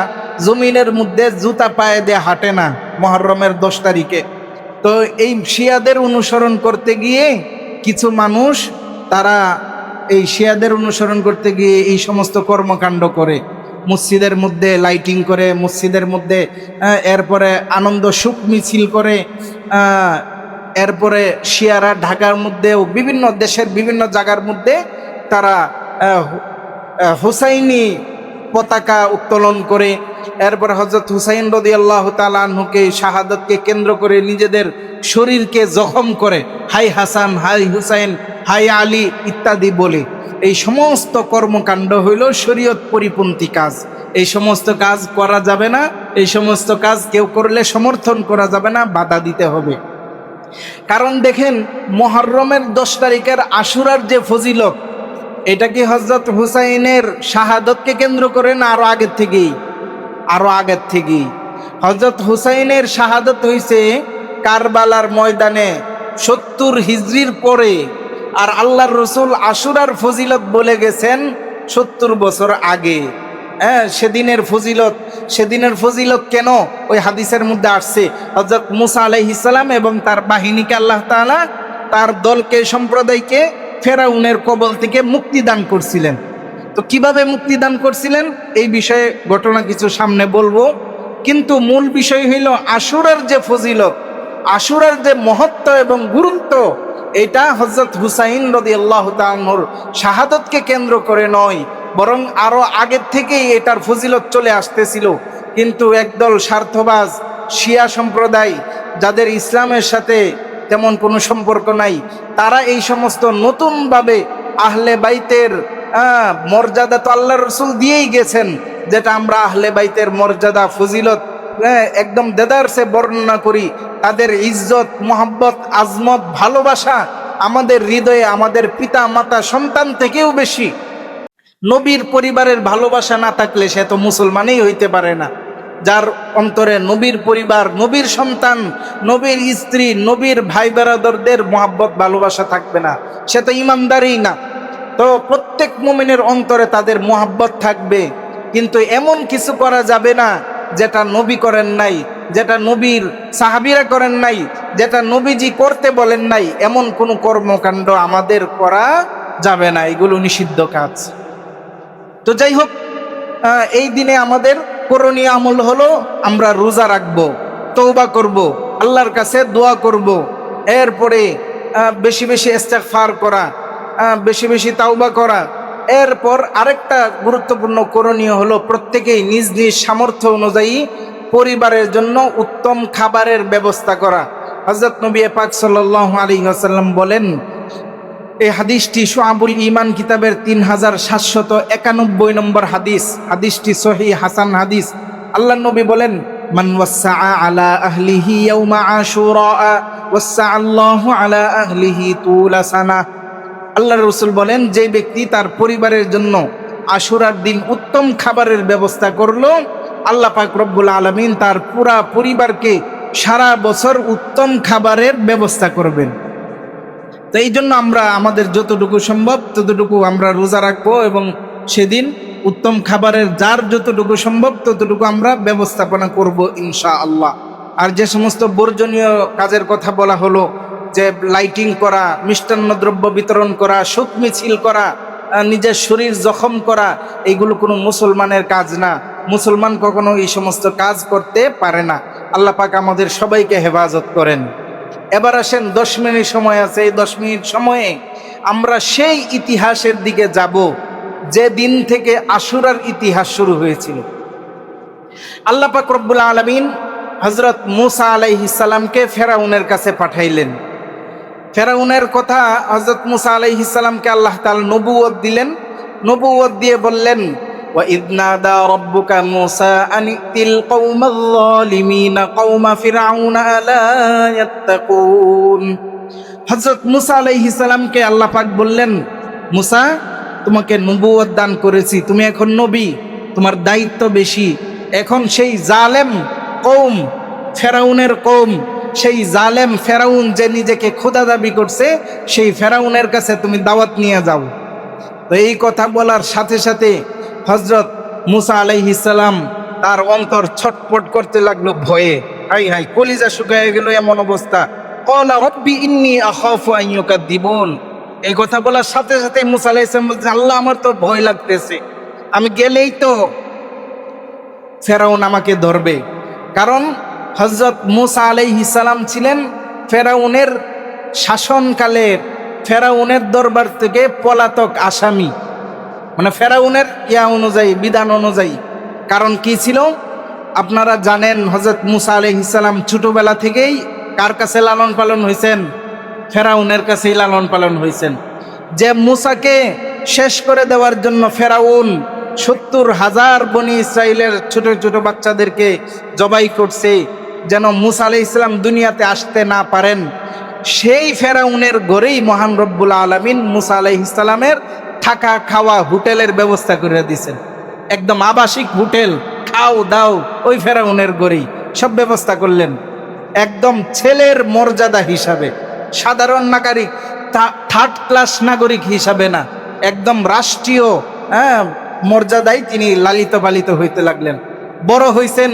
জমিনের মধ্যে জুতা পায়ে দিয়ে হাঁটে না মুহররমের 10 তারিখে। তো এই শিয়াদের অনুসরণ করতে গিয়ে কিছু মানুষ, তারা এই শিয়াদের অনুসরণ করতে গিয়ে এই সমস্ত কর্মকাণ্ড করে, মসজিদের মধ্যে লাইটিং করে, মসজিদের মধ্যে এরপরে আনন্দ সুখ মিছিল করে। এরপরে শিয়ারা ঢাকার মধ্যেও বিভিন্ন দেশের বিভিন্ন জায়গার মধ্যে তারা হুসাইনি পতাকা উত্তোলন করে। এরপর হযরত হুসাইন রাদিয়াল্লাহু তাআলা আনহুকে শাহাদাতকে কেন্দ্র করে নিজেদের শরীরকে জখম করে হাই হাসান, হাই হুসাইন, হাই আলী ইত্যাদি বলে। এই সমস্ত কর্মকাণ্ড হইল শরীয়ত পরিপন্থী কাজ। এই সমস্ত কাজ করা যাবে না, এই সমস্ত কাজ কেউ করলে সমর্থন করা যাবে না, বাধা দিতে হবে। কারণ দেখেন, মুহররমের 10 তারিখের আশুরার যে ফজিলত, এটা কি হযরত হুসাইনের শাহাদতকে কেন্দ্র করে না আরো আগের থেকেই? হযরত হুসাইনের শাহাদত হইছে কারবালার ময়দানে 70 হিজরির পরে, আর আল্লাহর রাসূল আশুরার ফজিলত বলে গেছেন 70 বছর আগে। সেদিনের ফজিলত কেন ওই হাদিসের মধ্যে আসছে, হযরত মুসা আলাইহিস সালাম এবং তার বাহিনীকে আল্লাহ তাআলা তার দলকে, সম্প্রদায়কে ফেরাউনের কবল থেকে মুক্তি দান করছিলেন। তো কিভাবে মুক্তি দান করছিলেন এই বিষয়ে ঘটনা কিছু সামনে বলবো, কিন্তু মূল বিষয় হইল আশুরার যে ফজিলত, আশুরার যে মহত্ব এবং গুরুত্ব, এটা হযরত হুসাইন রাদিয়াল্লাহু তাআলা আনহুর শাহাদতকে কেন্দ্র করে নয়, বরং আরো আগের থেকেই এটার ফজিলত চলে আসতেছিল। কিন্তু একদল স্বার্থবাজ শিয়া সম্প্রদায়, যাদের ইসলামের সাথে তেমন কোনো সম্পর্ক নাই, তারা এই সমস্ত নতুনভাবে আহলে বাইতের মর্যাদা তো আল্লাহর রাসূল দিয়েই গেছেন, যেটা আমরা আহলে বাইতের মর্যাদা ফজিলত একদম দেদারসে বর্ণনা করি, তাদের ইজ্জত, মোহাব্বত, আজমত, ভালোবাসা আমাদের হৃদয়ে আমাদের পিতা মাতা সন্তান থেকেও বেশি। নবীর পরিবারের ভালোবাসা না থাকলে সে তো মুসলমানই হইতে পারে না। যার অন্তরে নবীর পরিবার, নবীর সন্তান, নবীর স্ত্রী, নবীর ভাই বেরাদরদের মোহাব্বত ভালোবাসা থাকবে না, সে তো ইমানদারই না। তো প্রত্যেক মুমিনের অন্তরে তাদের মোহাব্বত থাকবে, কিন্তু এমন কিছু করা যাবে না যেটা নবী করেন নাই, যেটা নবীর সাহাবীরা করেন নাই, যেটা নবীজি করতে বলেন নাই, এমন কোনো কর্মকাণ্ড আমাদের করা যাবে না, এগুলো নিষিদ্ধ কাজ। তো যাই হোক, এই দিনে আমাদের করণীয় আমল হলো আমরা রোজা রাখবো, তওবা করব, আল্লাহর কাছে দোয়া করব, এরপরে বেশি বেশি ইস্তেগফার করা, বেশি বেশি তাওবা করা। এরপর আরেকটা গুরুত্বপূর্ণ করণীয় হলো প্রত্যেকেই নিজ নিজ সামর্থ্য অনুযায়ী পরিবারের জন্য উত্তম খাবারের ব্যবস্থা করা। হযরত নবী পাক সাল্লাল্লাহু আলাইহি ওয়াসাল্লাম বলেন, এই হাদিসটি শুআবুল ঈমান কিতাবের 3791 নম্বর হাদিস, হাদিসটি সহিহ হাসান হাদিস। আল্লাহর নবী বলেন, মান ওয়াসআ আলা আহলিহি ইয়াউমা আশুরা ওয়াসআ আল্লাহু আলা আহলিহি তুলা সানা। আল্লাহর রাসূল বলেন, যে ব্যক্তি তার পরিবারের জন্য আশুরার দিন উত্তম খাবারের ব্যবস্থা করলো, আল্লাহ পাক রব্বুল আলামিন তার পুরা পরিবারকে সারা বছর উত্তম খাবারের ব্যবস্থা করবেন। তো এই জন্য আমরা আমাদের যতটুকু সম্ভব ততটুকু আমরা রোজা রাখবো এবং সেদিন উত্তম খাবারের যার যতটুকু সম্ভব ততটুকু আমরা ব্যবস্থাপনা করব ইনশাআল্লাহ। আর যে সমস্ত বর্জনীয় কাজের কথা বলা হলো, যে লাইটিং করা, মিষ্টান্ন দ্রব্য বিতরণ করা, শোক মিছিল করা, নিজের শরীর জখম করা, এইগুলো কোনো মুসলমানের কাজ না। মুসলমান কখনো এই সমস্ত কাজ করতে পারে না। আল্লাহ পাক আমাদের সবাইকে হেফাজত করেন। এবার আসেন, 10 মিনিট সময় আছে, এই 10 মিনিট সময়ে আমরা সেই ইতিহাসের দিকে যাব যে দিন থেকে আশুরার ইতিহাস শুরু হয়েছিল। আল্লাহ পাক রব্বুল আলামিন হযরত মূসা আলাইহিস সালামকে ফেরাউনের কাছে পাঠাইলেন। ফেরাউনের কথা হযরত মূসা আলাইহিস সালামকে আল্লাহ তাআলা নবুয়ত দিলেন। নবুয়ত দিয়ে বললেন, ওয়া ইয নাদা রাব্বুকা মূসা আন ইতিল কওমাল যালিমিনা কওমা ফিরআউনা আলা ইয়াত্তাকুন। হযরত মূসা আলাইহিস সালামকে আল্লাহ পাক বললেন, মূসা, তোমাকে নবুয়ত দান করেছি, তুমি এখন নবী, তোমার দায়িত্ব বেশি। এখন সেই জালেম কওম, ফেরাউনের কওম, সেই জালেম ফেরাউন যে নিজেকে খোদা দাবি করছে, সেই ফেরাউনের কাছে তুমি দাওয়াত নিয়ে যাও। তো এই কথা বলার সাথে সাথে হযরত মূসা আলাইহিস সালাম তার অন্তর ছটফট করতে লাগলো ভয়ে। হাই হাই, কলিজা শুকায় গেল, এমন অবস্থা। ক্বালা রাব্বি ইন্নী আখাফু আন ইউকাযযিবুন। এই কথা বলার সাথে সাথে মূসা আলাইহিস সালাম বলছেন, আল্লাহ, আমার তো ভয় লাগতেছে, আমি গেলেই তো ফেরাউন আমাকে ধরবে। কারণ হযরত মূসা আলাইহিস সালাম ছিলেন ফেরাউনের শাসনকালে ফেরাউনের দরবার থেকে পলাতক আসামি, মানে ফেরাউনের অনুযায়ী, বিধান অনুযায়ী। কারণ কি ছিল আপনারা জানেন, হযরত মূসা আলাইহিস সালাম ছোটবেলা থেকেই কার কাছে লালন পালন হয়েছেন? ফেরাউনের কাছেই লালন পালন হয়েছেন। যে মূসাকে শেষ করে দেওয়ার জন্য ফেরাউন 70,000 বনি ইসরাইলের ছোট ছোট বাচ্চাদেরকে জবাই করছে, যেন মূসা আলাইহিস সালাম দুনিয়াতে আসতে না পারেন, সেই ফেরাউনের ঘরেই মহান রব্বুল আলামিন মূসা আলাইহিস সালামের থাকা খাওয়া হোটেলের ব্যবস্থা করে দিয়েছেন। একদম আবাসিক হোটেল, খাও দাও ওই ফেরাউনের ঘরেই সব ব্যবস্থা করলেন। একদম ছেলের মর্যাদা হিসাবে, সাধারণ নাগরিক, থার্ড ক্লাস নাগরিক হিসাবে না, একদম রাষ্ট্রীয় মর্যাদায় তিনি লালিত পালিত হইতে লাগলেন। বড় হইছেন,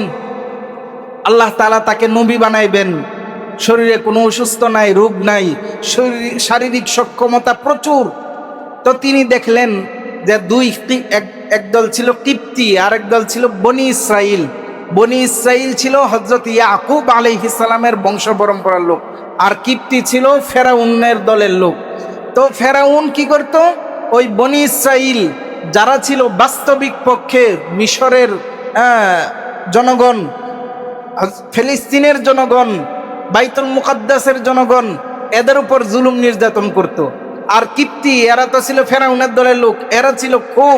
আল্লাহ তাআলা তাকে নবী বানাইবেন। শরীরে কোনো অসুস্থ নাই, রোগ নাই, শারীরিক সক্ষমতা প্রচুর। তো তিনি দেখলেন যে একদল ছিল কিপ্তি আর একদল ছিল বনি ইসরাইল। বনি ইসরাইল ছিল হযরত ইয়াকুব আলাইহিস সালামের বংশ পরম্পরার লোক, আর কিপ্তি ছিল ফেরাউনের দলের লোক। তো ফেরাউন কি করত? ওই বনি ইসরাইল যারা ছিল বাস্তবিক পক্ষে মিশরের জনগণ, ফিলিস্তিনের জনগণ, বাইতুল মুকাদ্দাসের জনগণ, এদের উপর জুলুম নির্যাতন করত। আর কিপ্তি, এরা তো ছিল ফেরাউনের দলের লোক, এরা ছিল খুব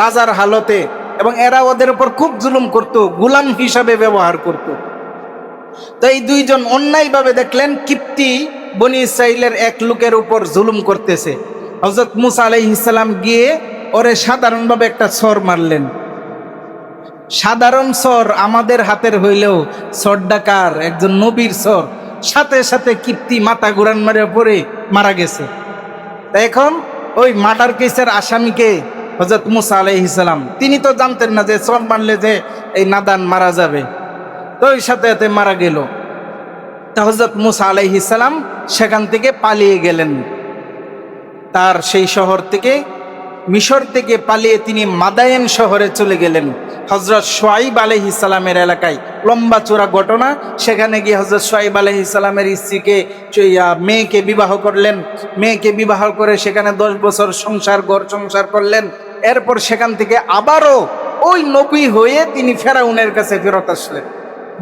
রাজার হালতে, এবং এরা ওদের উপর খুব জুলুম করত, গোলাম হিসাবে ব্যবহার করত। তো এই দুইজন অন্যায়ভাবে দেখলেন কিপ্তি বনি ইসরাইলের এক লোকের উপর জুলুম করতেছে। হযরত মূসা আলাইহিস সালাম গিয়ে ওরে সাধারণভাবে একটা ছর মারলেন। সাধারণ ছর আমাদের হাতের হইলেও ছর ডাকার একজন নবীর ছর, সাথে সাথে কিপ্তি মাথা ঘুরান মারে পড়ে মারা গেছে। এখন ওই মার্ডার কেসের আসামিকে হযরত মূসা আলাইহিস সালাম, তিনি তো জানতেন না যে ছর মারলে যে এই নাদান মারা যাবে, তো ওই সাথে সাথে মারা গেল। তা হযরত মূসা আলাইহিস সালাম সেখান থেকে পালিয়ে গেলেন। তার সেই শহর থেকে, মিশর থেকে পালিয়ে তিনি মাদায়েন শহরে চলে গেলেন, হযরত শুআইব আলাইহিস সালামের এলাকায়। লম্বা চূড়া ঘটনা। সেখানে গিয়ে হযরত শুআইব আলাইহিস সালামের স্ত্রীকে, মেয়েকে বিবাহ করলেন। মেয়েকে বিবাহ করে সেখানে 10 বছর ঘর সংসার করলেন। এরপর সেখান থেকে আবারও ওই নবী হয়ে তিনি ফেরাউনের কাছে ফেরত আসলেন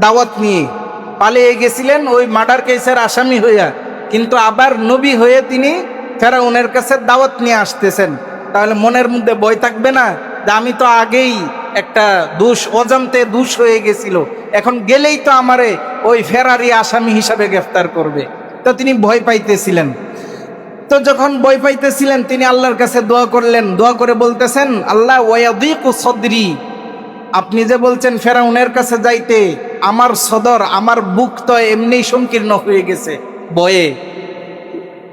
দাওয়াত নিয়ে। পালিয়ে গেছিলেন ওই মার্ডার কেসের আসামি হইয়া, কিন্তু আবার নবী হয়ে তিনি ফেরাউনের কাছে দাওয়াত নিয়ে আসতেছেন। তাহলে মনের মধ্যে ভয় থাকবে না যে আমি তো আগেই একটা অজান্তে দোষ হয়ে গেছিল, এখন গেলেই তো আমারে ওই ফেরারি আসামি হিসাবে গ্রেফতার করবে। তো তিনি ভয় পাইতেছিলেন। তো যখন ভয় পাইতেছিলেন তিনি আল্লাহর কাছে দোয়া করলেন। দোয়া করে বলতেছেন, আল্লাহ ওয়ায়াদিকু সদরি, আপনি যে বলছেন ফেরাউনের কাছে যাইতে, আমার সদর, আমার বুক তো এমনি সংকীর্ণ হয়ে গেছে ভয়ে।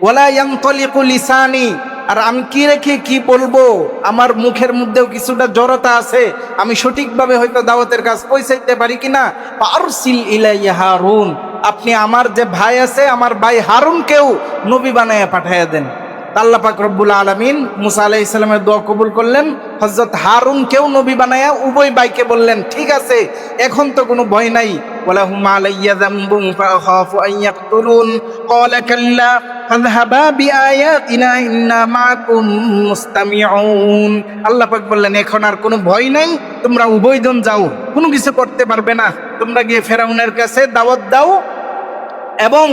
ওয়ালা ইয়ানতালিকু লিসানি, আর আমি কি রেখে কি বলবো, আমার মুখের মধ্যেও কিছুটা জড়তা আছে, আমি সঠিকভাবে হয়তো দাওয়াতের কাজ পৌঁছাইতে পারি কিনা। আরসিল ইলাইয়া হারুন, আপনি আমার যে ভাই আছে, আমার ভাই হারুনকেও নবী বানাইয়া পাঠাইয়া দেন। আল্লাহ পাক রব্বুল আলামিন মূসা আলাইহিস সালামের দোয়া কবুল করলেন। হযরত হারুনকেও নবী বানায়া উভয় ভাইকে বললেন, ঠিক আছে এখন তো কোনো ভয় নাই। ওয়ালাহুম আলাইয়া যামবুন ফাখাফু আন ইয়াকতুলুন ক্বালা কাল্লা ফাযহাবা বিআয়াতিনা ইন্না মাআকুম মুস্তামিউন। আল্লাহ পাক বললেন, এখন আর কোনো ভয় নাই, তোমরা উভয়জন যাও, কোনো কিছু করতে পারবে না। তোমরা গিয়ে ফেরাউনের কাছে দাওয়াত দাও এবং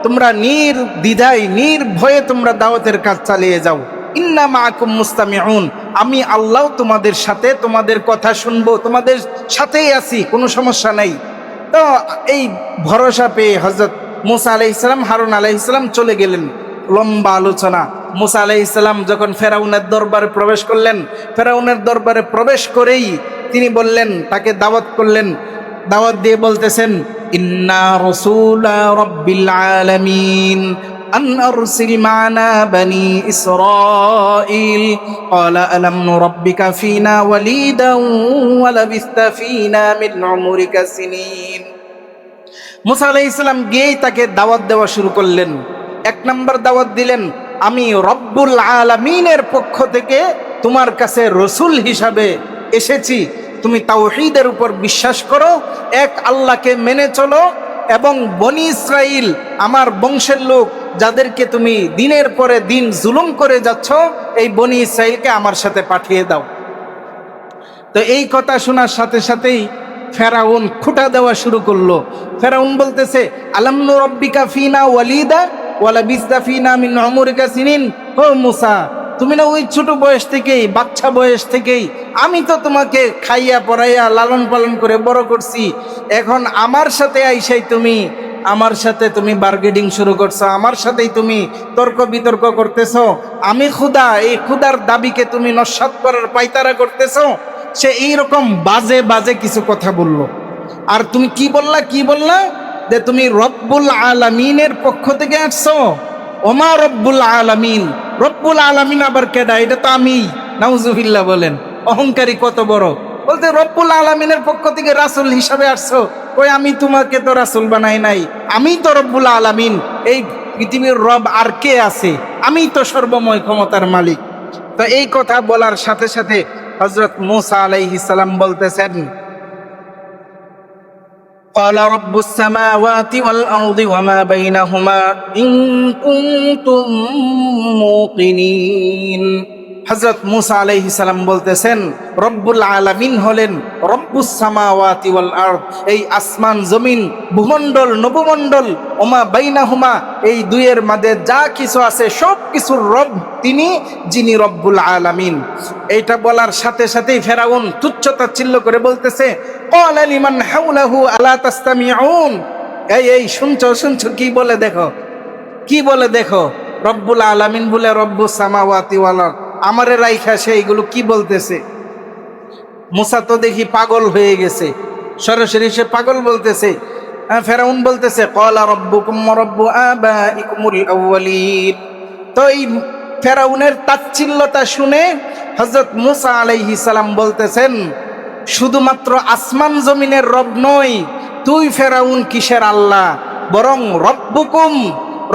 তোমরা নির্দ্বিধায় নির্ভয়ে তোমরা দাওয়াতের কাজ চালিয়ে যাও। ইন্না মাআকুম মুস্তামিউন, আমি আল্লাহ তোমাদের সাথে, তোমাদের কথা শুনবো, তোমাদের সাথেই আছি, কোনো সমস্যা নাই। তো এই ভরসা পেয়ে হযরত মূসা আলাইহিস সালাম, হারুন আলাইহিস সালাম চলে গেলেন। লম্বা আলোচনা। মূসা আলাইহিস সালাম যখন ফেরাউনের দরবারে প্রবেশ করলেন, ফেরাউনের দরবারে প্রবেশ করেই তিনি বললেন, তাকে দাওয়াত করলেন। দাওয়াত দিয়ে বলতেছেন, ইন্না রাসূলা রাব্বিল আলামিন আন আরসিল মা'না বানি ইসরাঈল ক্বালা আলাম নুরাব্বিকা ফীনা ওয়ালিদান ওয়া লাবিসতা ফীনা মিন উমরিকা সিনিন। মূসা আলাইহিস সালাম গিয়েই তাকে দাওয়াত দেওয়া শুরু করলেন। 1 নম্বর দাওয়াত দিলেন, আমি রব্বুল আলামিনের পক্ষ থেকে তোমার কাছে রসুল হিসাবে এসেছি, তুমি তাওহীদের উপর বিশ্বাস করো, এক আল্লাহকে মেনে চলো, এবং বনি ইসরাইল আমার বংশের লোক যাদেরকে তুমি দিনের পরে দিন জুলুম করে যাচ্ছ, এই বনি ইসরাইলকে আমার সাথে পাঠিয়ে দাও। তো এই কথা শোনার সাথে সাথেই ফেরাউন খুঁটা দেওয়া শুরু করলো। ফেরাউন বলতেছে, আলাম নুরাব্বিকা ফীনা ওয়ালিদা ওয়া লাবিসতা ফীনা মিন উমরিকা সিনিন। ও মূসা, তুমি না ওই ছোট বয়স থেকেই, বাচ্চা বয়স থেকেই আমি তো তোমাকে খাইয়া পড়াইয়া লালন পালন করে বড় করছি, এখন আমার সাথে আইসাই তুমি আমার সাথে তুমি বার্গেনিং শুরু করছো, আমার সাথেই তুমি তর্ক বিতর্ক করতেছো। আমি খুদা, এই খুদার দাবিকে তুমি নস্যাৎ করার পায়তারা করতেছো। সে এইরকম বাজে বাজে কিছু কথা বলল। আর তুমি কি বললা যে তুমি রব্বুল আলামিনের পক্ষ থেকে আসছো। ওমা রব্বুল আলামিন, রব্বুল আলামিন আবার কেডা? এটা তো আমি। নাউজুবিল্লাহ বলেন, অহংকারী কত বড়। বলতে রব্বুল আলামিনের পক্ষ থেকে রাসূল হিসাবে আসছো, ওই আমি তোমাকে তো রাসূল বানাই নাই, আমি তো রব্বুল আলামিন, এই পৃথিবীর রব আর কে আছে? আমি তো সর্বময় ক্ষমতার মালিক। তো এই কথা বলার সাথে সাথে হযরত মূসা আলাইহিস সালাম বলতেছেন, قال رب السماوات والأرض وما بينهما إن كنتم موقنين। হযরত মুসা আলাইহিস সালাম বলতেছেন রব্বুল আলামিন হলেন রব্বুস সামাওয়াতি ওয়াল আরদ, এই আসমান জমিন ভূমণ্ডল নবমণ্ডল ওমা বাইনাহুমা, এই দুইয়ের মাঝে যা কিছু আছে সব কিছুর রব তিনি, যিনি রব্বুল আলামিন। এইটা বলার সাথে সাথেই ফেরাউন তুচ্ছতাচ্ছিল্য করে বলতেছে ক্বালা লিমান হাওলাহু আলা তাসতামিউন, এই শুনছো শুনছো, কি বলে দেখো, কি বলে দেখো, রব্বুল আলামিন বলে রব্বুস সামাওয়াতি ওয়াল আরদ, আমারে রাইখা সে এইগুলো কি বলতেছে। মুসা তো দেখি পাগল হয়ে গেছে, সরাসরি সে পাগল বলতেছে। ফেরাউন বলতেছে ক্বালা রব্বুকুম ওয়া রব্বু আবাইকুমুল আউয়ালিন। তো এই ফেরাউনের তাচ্ছিল্যতা শুনে হযরত মুসা আলাইহিস সালাম বলতেছেন শুধুমাত্র আসমান জমিনের রব নয় তুই ফেরাউন কিসের আল্লাহ, বরং রব্বুকুম,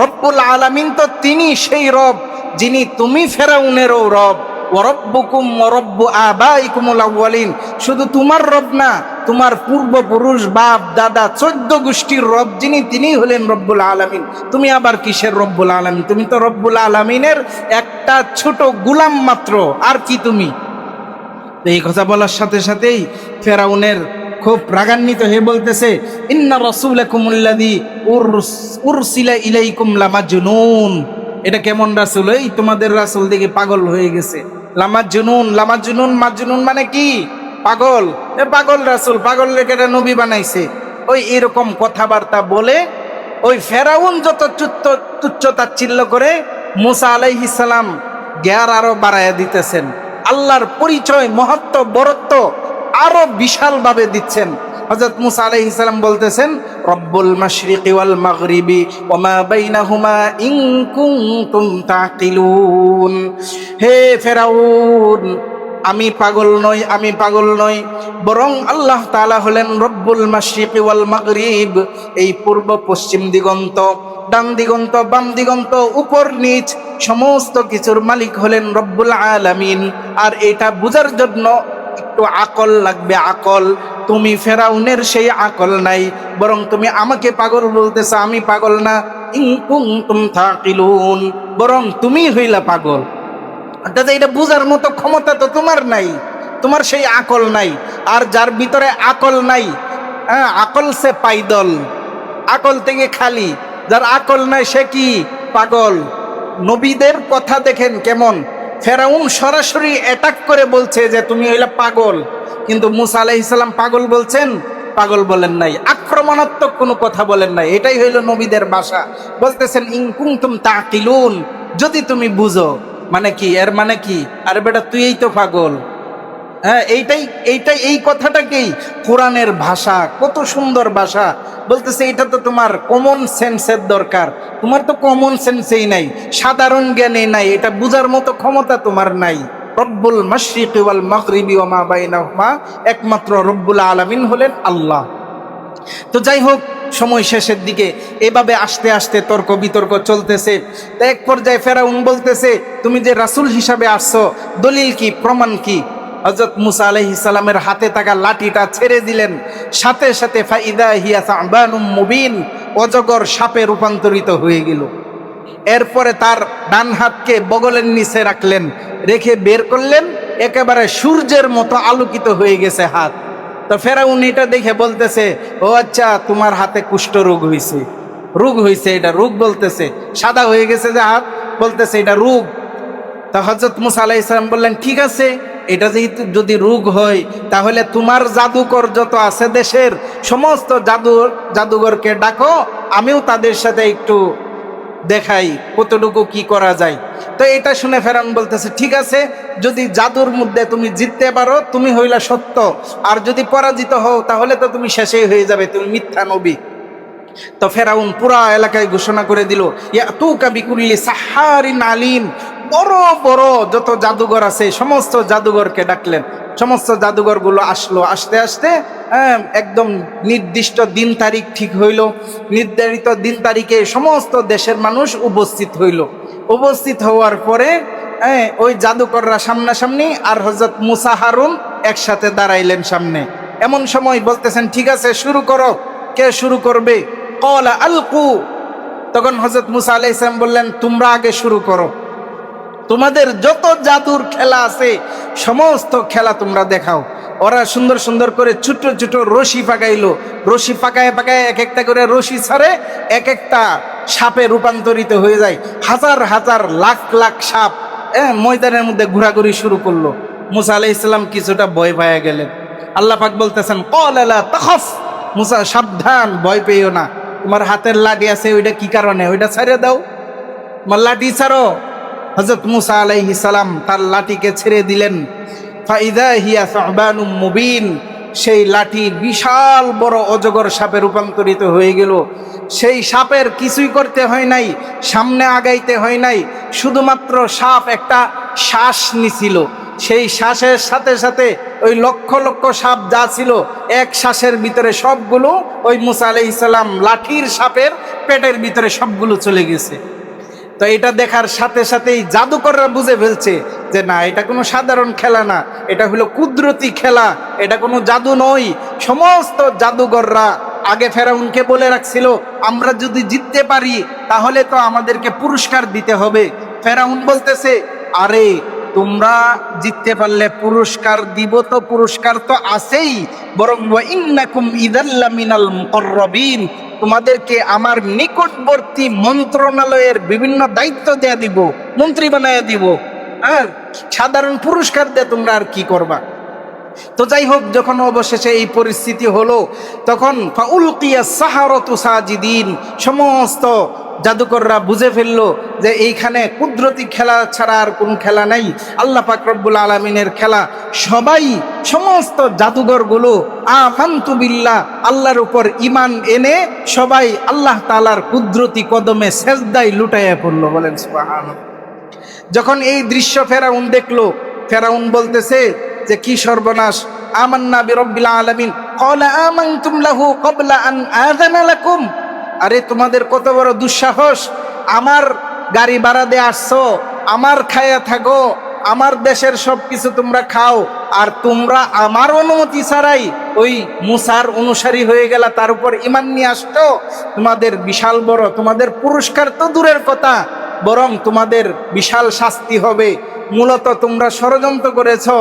রব্বুল আলামিন তো তিনি সেই রব যিনি তুমি ফেরাউনেরও রব, ওয়ারব্বুকুম ওয়ারব্বু আবাইকুমুল আউয়ালিন, শুধু তোমার রব না, তোমার পূর্বপুরুষ বাপ দাদা 14 গোষ্ঠীর রব যিনি, তিনি হলেন রব্বুল আলামিন। তুমি আবার কিসের রব্বুল আলামিন? তুমি তো রব্বুল আলামিনের একটা ছোট গোলাম মাত্র, আর কি তুমি? এই কথা বলার সাথে সাথেই ফেরাউনের খুব রাগান্বিত হয়ে বলতেছে ইন্না রাসূলাকুমুল্লাযী উরসিলা ইলাইকুম লামাজনুন। এটা কেমন রাসূল? এই তোমাদের রাসূল দেখে পাগল হয়ে গেছে। লামাজনুন, লামাজনুন, মাজনুন মানে কি? পাগল। এ পাগল রাসূল, পাগল রেখে এটা নবী বানাইছে। ওই এরকম কথাবার্তা বলে ওই ফেরাউন যত তুচ্ছতাচ্ছিল্য করে মুসা আলাইহিস সালাম জ্ঞান আরো বাড়াইয়া দিতেছেন, আল্লাহর পরিচয় মহত্ব বরত্ব আরো বিশাল ভাবে দিচ্ছেন। হযরত মুসা আলাইহিস সালাম বলতেছেন রব্বুল মাশরিকি ওয়াল মাগরিবি ওয়া মা বাইনাহুমা ইন কুনতুম তাকিলুন। হে ফেরাউন, আমি পাগল নই, আমি পাগল নই, বরং আল্লাহ তাআলা হলেন রব্বুল মাশরিকি ওয়াল মাগরিব, এই পূর্ব পশ্চিম দিগন্ত, ডান দিগন্ত বাম দিগন্ত উপর নিচ সমস্ত কিছুর মালিক হলেন রব্বুল আলামিন। আর এটা বুঝার জন্য একটু আকল লাগবে, আকল। তুমি ফেরাউনের সেই আকল নাই, বরং তুমি আমাকে পাগল বলতেছ, আমি পাগল না। ইন কুনতুম তাকিলুন, বরং তুমি হইলা পাগল। অর্থাৎ এটা বুঝার মতো ক্ষমতা তো তোমার নাই, তোমার সেই আকল নাই। আর যার ভিতরে আকল নাই, আকল সে পাইদল, আকল থেকে খালি। যার আকল নাই সে কি? পাগল। নবীদের কথা দেখেন কেমন, ফেরাউন সরাসরি অ্যাটাক করে বলছে যে তুমি হইলা পাগল, কিন্তু মুসা আলাইহিস সালাম পাগল বলছেন? পাগল বলেন নাই, আক্রমণাত্মক কোনো কথা বলেন নাই। এটাই হইল নবীদের ভাষা। বলতেছেন ইন কুনতুম তাকিলুন, যদি তুমি বুঝো। মানে কি? এর মানে কি? আরে বেটা তুই এই তো পাগল। হ্যাঁ, এইটাই এই কথাটাকেই কোরআনের ভাষা, কত সুন্দর ভাষা। বলতেছে এটা তো তোমার কমন সেন্সের দরকার, তোমার তো কমন সেন্সেই নাই, সাধারণ জ্ঞানে নাই, এটা বুঝার মতো ক্ষমতা তোমার নাই। রব্বুল মাশরিকি ওয়াল মাগরিবি ওয়া মা বাইনাহুমা, একমাত্র রব্বুল আলামিন হলেন আল্লাহ। তো যাই হোক, সময় শেষের দিকে এভাবে আস্তে আস্তে তর্ক বিতর্ক চলতেছে। তো এক পর্যায়ে ফেরাউন বলতেছে তুমি যে রাসূল হিসাবে আসছো, দলিল কি, প্রমাণ কি? হযরত মুসা আলাইহিস সালামের হাতে থাকা লাঠিটা ছেড়ে দিলেন, সাথে সাথে ফাইদা হিয়া সাবানুম মুবিন, অজগর সাপে রূপান্তরিত হয়ে গেল। এরপরে তার ডান হাতকে বগলের নিচে রাখলেন, রেখে বের করলেন, একেবারে সূর্যের মতো আলোকিত হয়ে গেছে হাত। তো ফেরাউন এটা দেখে বলতেছে ও আচ্ছা, তোমার হাতে কুষ্ঠ রোগ হয়েছে, রোগ হয়েছে, এটা রোগ বলতেছে, সাদা হয়ে গেছে যে হাত, বলতেছে এটা রোগ। তা হযরত মুসা আলাইহিস সালাম বললেন ঠিক আছে, এটা যেহেতু যদি রোগ হয়, তাহলে তোমার জাদুকর যত আছে দেশের সমস্ত জাদুঘরকে ডাকো, আমিও তাদের সাথে একটু দেখাই কতটুকু কি করা যায়। তো এটা শুনে ফেরাউন বলতেছে ঠিক আছে, যদি জাদুর মধ্যে তুমি জিততে পারো তুমি হইলা সত্য, আর যদি পরাজিত হও তাহলে তো তুমি শেষই হয়ে যাবে, তুমি মিথ্যা নবী। তো ফেরাউন পুরা এলাকায় ঘোষণা করে দিল ইয়াতুকা বিকুল্লি সাহারিন আলিম, বড় বড় যত জাদুঘর আছে সমস্ত জাদুঘরকে ডাকলেন। সমস্ত জাদুঘরগুলো আসলো, আস্তে আস্তে একদম নির্দিষ্ট দিন তারিখ ঠিক হইল। নির্ধারিত দিন তারিখে সমস্ত দেশের মানুষ উপস্থিত হইল। উপস্থিত হওয়ার পরে ওই জাদুকররা সামনাসামনি, আর হযরত মুসা হারুন একসাথে দাঁড়াইলেন সামনে। এমন সময় বলতেছেন ঠিক আছে শুরু করো। কে শুরু করবে? ক্বালা আলকু। তখন হযরত মুসা আলাইহিস সালাম বললেন তোমরা আগে শুরু করো। তোমাদের যত জাদুর খেলা আছে সমস্ত খেলা তোমরা দেখাও। ওরা সুন্দর সুন্দর করে ছোট ছোট রশি পাকাইলো, রশি পাকায় পাকায় এক একটা করে রশি ছাড়ে, এক একটা সাপে রূপান্তরিত হয়ে যায়। হাজার হাজার লাখ লাখ সাপ ময়দানের মধ্যে ঘোরাঘুরি শুরু করলো। মুসা আলাইহিস সালাম কিছুটা ভয় পেয়ে গেলেন। আল্লাহ পাক বলতেছেন, ক্বালা লা তাখাফ, মুসা সাবধান, ভয় পেও না। তোমার হাতের লাঠি আছে, ওইটা কি কারণে? ওইটা ছেড়ে দাও, তোমার লাঠি ছাড়ো। হযরত মুসা আলাইহিস সালাম তার লাঠিকে ছেড়ে দিলেন। ফাইদা হিয়া সুবানুম মুবিন, সেই লাঠি বিশাল বড় অজগর সাপে রূপান্তরিত হয়ে গেল। সেই সাপের কিছুই করতে হয় নাই, সামনে আগাইতে হয় নাই, শুধুমাত্র সাপ একটা শ্বাস নিছিল। সেই শ্বাসের সাথে সাথে ওই লক্ষ লক্ষ সাপ যা ছিল এক শ্বাসের ভিতরে সবগুলো ওই মুসা আলাইহিস সালাম লাঠির সাপের পেটের ভিতরে সবগুলো চলে গেছে। তো এটা দেখার সাথে সাথেই জাদুকররা বুঝে ফেলছে যে না, এটা কোনো সাধারণ খেলা না, এটা হলো কুদরতি খেলা, এটা কোনো জাদু নয়। সমস্ত জাদুকররা আগে ফেরাউনকে বলে রাখছিল, আমরা যদি জিততে পারি তাহলে তো আমাদেরকে পুরস্কার দিতে হবে। ফেরাউন বলতেছে, আরে তোমরা জিততে পারলে পুরস্কার দিব, তো পুরস্কার তো আছেই, বরং ওয়া ইন্নাকুম ইযাল্লা মিনাল মুকাররাবিন, তোমাদেরকে আমার নিকটবর্তী মন্ত্রণালয়ের বিভিন্ন দায়িত্ব দেয়া দিব, মন্ত্রী বানায় দিব। আর সাধারণ পুরস্কার দিয়ে তোমরা আর কি করবা? তো যাই হোক, যখন অবশেষে এই পরিস্থিতি হলো, তখন ফাউলকিয়া সাহারাতু সাজিদিন, সমস্ত জাদুকররা বুঝে ফেললো যে এইখানে কুদরতি খেলা ছাড়া আর কোন খেলা নাই, আল্লাহ পাক রব্বুল আলামিনের খেলা। সবাই, সমস্ত জাদুঘরগুলো আমানতু বিল্লাহ, আল্লাহর উপর ঈমান এনে সবাই আল্লাহ তাআলার কুদরতি কদমে সেজদায় লুটাইয়া পড়লো। বলেন সুবহানাল্লাহ। যখন এই দৃশ্য ফেরাউন দেখলো, ফেরাউন বলতেছে যে কি সর্বনাশ, আমান্না বিরব্বিল আলামিন, ক্বালা আমানতুম লাহু ক্বাবলা আন আযানা লাকুম। আরে তোমাদের কত বড় দুঃসাহস, আমার গাড়ি ভাড়া দিয়ে আসছো, আমার খায়া থাকো, আমার দেশের সব কিছু তোমরা খাও, আর তোমরা আমার অনুমতি ছাড়াই ওই মুসার অনুসারী হয়ে গেলা, তার উপর ঈমান নিয়ে আসছো। তোমাদের বিশাল বড়, তোমাদের পুরস্কার তো দূরের কথা, বরং তোমাদের বিশাল শাস্তি হবে। মূলত তোমরা ষড়যন্ত্র করেছো।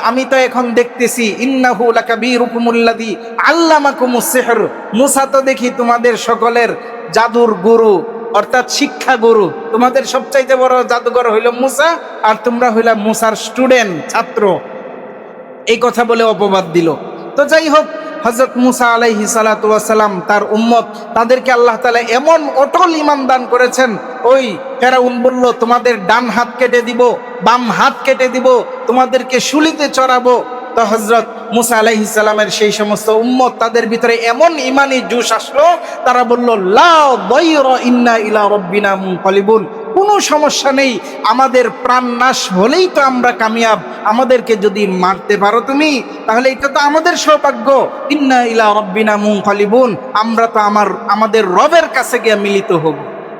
আমি তো এখন দেখতেছি, ইন্নাহু লাকাবীরুকুমুল্লাযী আল্লামাকুমুস সিহর, মুসা তো দেখি তোমাদের সকলের জাদুর গুরু, অর্থাৎ শিক্ষা গুরু। তোমাদের সবচাইতে বড় জাদুঘর হইল মুসা, আর তোমরা হইলা মুসার স্টুডেন্ট, ছাত্র। এই কথা বলে অপবাদ দিল। তো যাই হোক, হযরত মুসা আলাইহিস সালাতু ওয়াস সালাম, তার উম্মত, তাদেরকে আল্লাহ তাআলা এমন অটল ঈমান দান করেছেন। ওই ফেরাউন বলল, তোমাদের ডান হাত কেটে দিব, বাম হাত কেটে দিব, তোমাদেরকে শুলিতে চড়াবো। তো হযরত মুসা আলাইহিস সালামের সেই সমস্ত উম্মত, তাদের ভিতরে এমন ঈমানি জোশ আসলো, তারা বলল, লা দাইরা ইন্না ইলা রাব্বিনা মুনকালিবুন, কোনো সমস্যা নেই, আমাদের প্রাণ নাশ হলেই তো আমরা কামিয়াব, আমাদেরকে যদি মারতে পারো তুমি, তাহলে এটা তো আমাদের সৌভাগ্য। ইন্না ইলা রাব্বিনা মুনকালিবুন, আমরা তো আমাদের রবের কাছে গিয়ে মিলিত হব,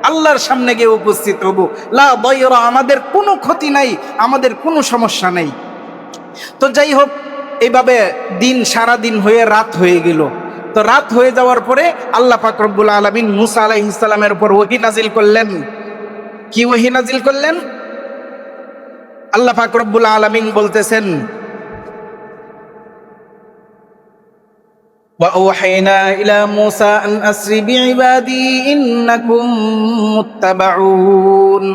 আল্লাহর সামনে গিয়ে উপস্থিত হব। লা দাইরা, আমাদের কোনো ক্ষতি নাই, আমাদের কোনো সমস্যা নেই। তো যাই হোক, এইভাবে দিন, সারা দিন হয়ে রাত হয়ে গেল। তো রাত হয়ে যাওয়ার পরে আল্লাহ পাক রব্বুল আলামিন মুসা আলাইহিস সালামের উপর ওহী নাজিল করলেন। কি ওহী নাজিল করলেন? আল্লাহ পাক রব্বুল আলামিন বলতেছেন, ওয়া আওহাইনা ইলা মুসা আন আসরি বিইবাদি ইন্নাকুম মুত্তাবাউন।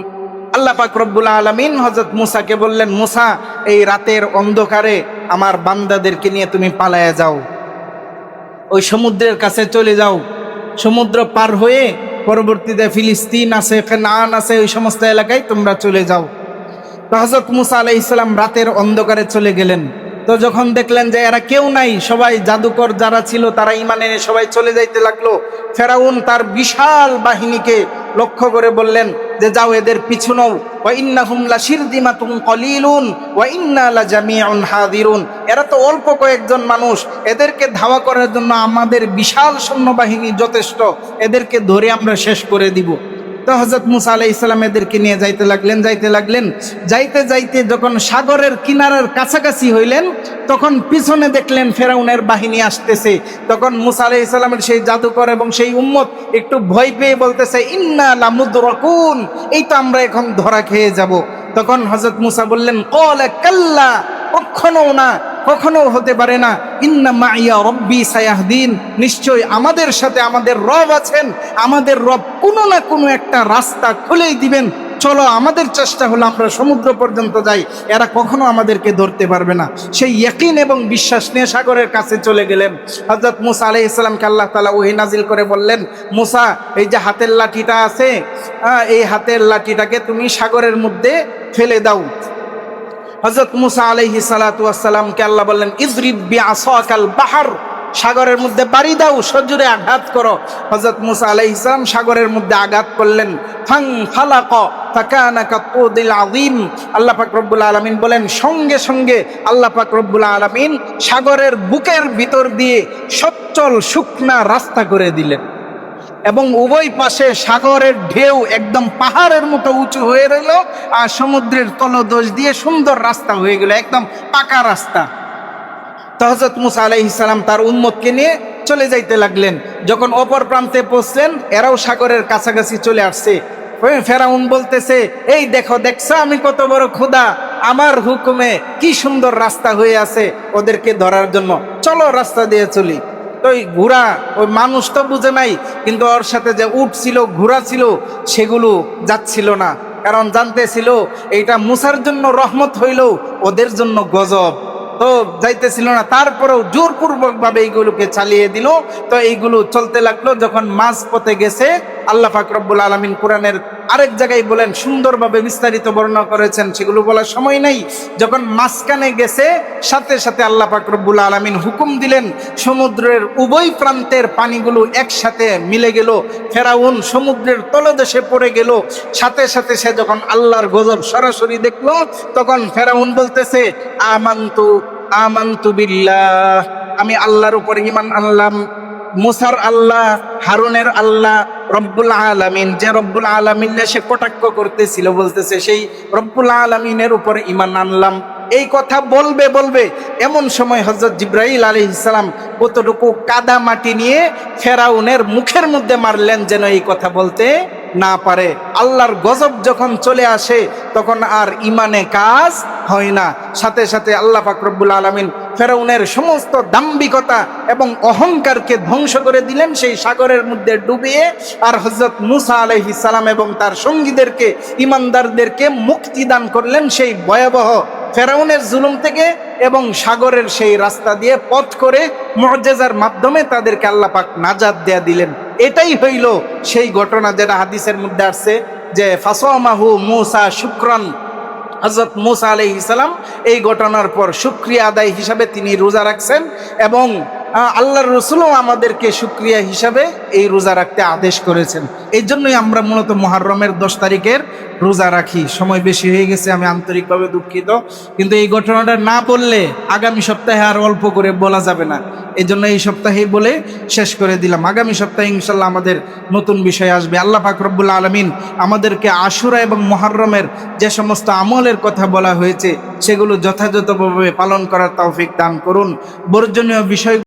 আল্লাহ পাক রব্বুল আলামিন হযরত মুসাকে বললেন, মুসা, এই রাতের অন্ধকারে আমার বান্দাদেরকে নিয়ে তুমি পালায়া যাও, ওই সমুদ্রের কাছে চলে যাও, সমুদ্র পার হয়ে পরবর্তীতে ফিলিস্তিন আছে, কানান আছে, ওই সমস্ত এলাকায় তোমরা চলে যাও। তো হযরত মুসা আলাইহিস সালাম রাতের অন্ধকারে চলে গেলেন। তো যখন দেখলেন যে এরা কেউ নাই, সবাই জাদুকর যারা ছিল তারা ঈমান এনে সবাই চলে যাইতে লাগলো, ফেরাউন তার বিশাল বাহিনীকে লক্ষ্য করে বললেন যে যাও, এদের পিছু নাও। ওয়া ইন্নাহুম লাশিরদিমাতুন কলিলুন ওয়া ইন্না লাজামিউন হাযিরুন, এরা তো অল্প কয়েকজন মানুষ, এদেরকে ধাওয়া করার জন্য আমাদের বিশাল সৈন্যবাহিনী যথেষ্ট, এদেরকে ধরে আমরা শেষ করে দিব। তো হযরত মুসা আলাইহিস সালাম এদেরকে নিয়ে যাইতে লাগলেন। যাইতে যাইতে যখন সাগরের কিনারার কাছাকাছি হইলেন, তখন পিছনে দেখলেন ফেরাউনের বাহিনী আসতেছে। তখন মুসা আলাইহিস সালামের সেই জাদুকর এবং সেই উম্মত একটু ভয় পেয়ে বলতেছে, ইন্না লামুদরাকুন, এই তো আমরা এখন ধরা খেয়ে যাব। তখন হযরত মুসা বললেন, ক্বালা কাল্লা, কখনো না, কখনো হতে পারে না। ইন্না মাইয়া রব্বি সায়াহদিন, নিশ্চয় আমাদের সাথে আমাদের রব আছেন, আমাদের রব কোনো না কোনো একটা রাস্তা খুলেই দিবেন। চলো, আমাদের চেষ্টা হলো আমরা সমুদ্র পর্যন্ত যাই, এরা কখনো আমাদেরকে ধরতে পারবে না। সেই ইয়াকিন এবং বিশ্বাস নিয়ে সাগরের কাছে চলে গেলেন। হযরত মুসা আলাইহিস সালামকে আল্লাহ তাআলা ওহী নাজিল করে বললেন, মুসা, এই যে হাতের লাঠিটা আছে, এই হাতের লাঠিটাকে তুমি সাগরের মধ্যে ফেলে দাও। হযরত মুসা আলাইহিস সালাতু ওয়াস সালামকে আল্লাহ বললেন, ইযরিব বিআসাকাল বাহর, সাগরের মধ্যে বাড়ি দাও, সজোরে আঘাত করো। হযরত মুসা আলাইহিস সালাম সাগরের মধ্যে আঘাত করলেন। ফাং ফালাক ফাকানা কাতুদিল আযীম, আল্লাহ পাক রব্বুল আলামিন বলেন, সঙ্গে সঙ্গে আল্লাহ পাক রব্বুল আলামিন সাগরের বুকের ভিতর দিয়ে সচ্ছল শুকনা রাস্তা করে দিলেন এবং উভয় পাশে সাগরের ঢেউ একদম পাহাড়ের মতো উঁচু হয়ে রইল, আর সমুদ্রের তলদেশ দিয়ে সুন্দর রাস্তা হয়ে গেল, একদম পাকা রাস্তা। তো হযরত মুসা আলাইহিস সালাম তার উম্মতকে নিয়ে চলে যাইতে লাগলেন। যখন অপর প্রান্তে পৌঁছলেন, এরাও সাগরের কাছাকাছি চলে আসছে। ফেরাউন বলতেছে, এই দেখো, দেখছো আমি কত বড় খোদা, আমার হুকুমে কি সুন্দর রাস্তা হয়ে আছে ওদেরকে ধরার জন্য, চলো রাস্তা দিয়ে চলি। তো ওই ঘোড়া, ওই মানুষ তো বুঝে নাই, কিন্তু ওর সাথে যে উট ছিল, ঘোড়া ছিল, সেগুলো যাচ্ছিল না, কারণ জানতেছিল এইটা মুসার জন্য রহমত হইল, ওদের জন্য গজব, তো যাইতেছিল না। তারপরেও জোরপূর্বক ভাবে এইগুলোকে চালিয়ে দিল। তো এইগুলো চলতে লাগলো। যখন মাঝ পথে গেছে, আল্লাহ পাক রব্বুল আলামিন কোরআনের আরেক জায়গায় বলেন, সুন্দরভাবে বিস্তারিত বর্ণনা করেছেন, সেগুলো বলার সময় নাই। যখন মাঝখানে গেছে, সাথে সাথে আল্লাহ পাক রব্বুল আলামিন হুকুম দিলেন, সমুদ্রের উভয় প্রান্তের পানিগুলো একসাথে মিলে গেল। ফেরাউন সমুদ্রের তলদেশে পড়ে গেল। সাথে সাথে সে যখন আল্লাহর গজব সরাসরি দেখলো, তখন ফেরাউন বলতেছে, আমান্তু বিল্লাহ, আমি আল্লাহর উপর ঈমান আনলাম। মুসার আল্লাহ, হারুনের আল্লাহ রব্বুল আলামিন, যে রব্বুল আলামিন সে কটাক্ষ করতেছিল, বলতেছে সেই রব্বুল আলামিনের উপর ঈমান আনলাম। এই কথা বলবে বলবে এমন সময় হযরত জিবরাইল আলাইহিস সালাম কতটুকু কাদা মাটি নিয়ে ফেরাউনের মুখের মধ্যে মারলেন, যেন এই কথা বলতে না পারে। আল্লাহর গজব যখন চলে আসে, তখন আর ইমানে কাজ হয় না। সাথে সাথে আল্লাহ পাক রব্বুল আলামিন ফেরাউনের সমস্ত দাম্ভিকতা এবং অহংকারকে ধ্বংস করে দিলেন সেই সাগরের মধ্যে ডুবিয়ে। আর হযরত মুসা আলাইহিস সালাম এবং তার সঙ্গীদেরকে, ইমানদারদেরকে মুক্তি দান করলেন সেই ভয়াবহ ফেরাউনের জুলুম থেকে, এবং সাগরের সেই রাস্তা দিয়ে পথ করে মুআজিজার মাধ্যমে তাদেরকে আল্লাহ পাক নাজাত দেয়া দিলেন। এটাই হইল সেই ঘটনা যেটা হাদিসের মধ্যে আসছে যে ফাসামাহু মুসা শুকরান, হযরত মুসা আলাইহিস সালাম এই ঘটনার পর শুকরিয়া আদায় হিসাবে তিনি রোজা রাখছেন, এবং আল্লাহর রাসূলও আমাদেরকে শুকরিয়া হিসাবে এই রোজা রাখতে আদেশ করেছেন। এই জন্যই আমরা মূলত মুহররমের 10 তারিখের রোজা রাখি। সময় বেশি হয়ে গেছে, আমি আন্তরিকভাবে দুঃখিত, কিন্তু এই ঘটনাটা না বললে আগামী সপ্তাহে আর অল্প করে বলা যাবে না। এই জন্য এই সপ্তাহেই বলে শেষ করে দিলাম। আগামী সপ্তাহে ইনশাল্লাহ আমাদের নতুন বিষয় আসবে। আল্লাহ পাক রব্বুল আলামিন আমাদেরকে আশুরা এবং মুহররমের যে সমস্ত আমলের কথা বলা হয়েছে, সেগুলো যথাযথভাবে পালন করার তৌফিক দান করুন। বর্জনীয় বিষয়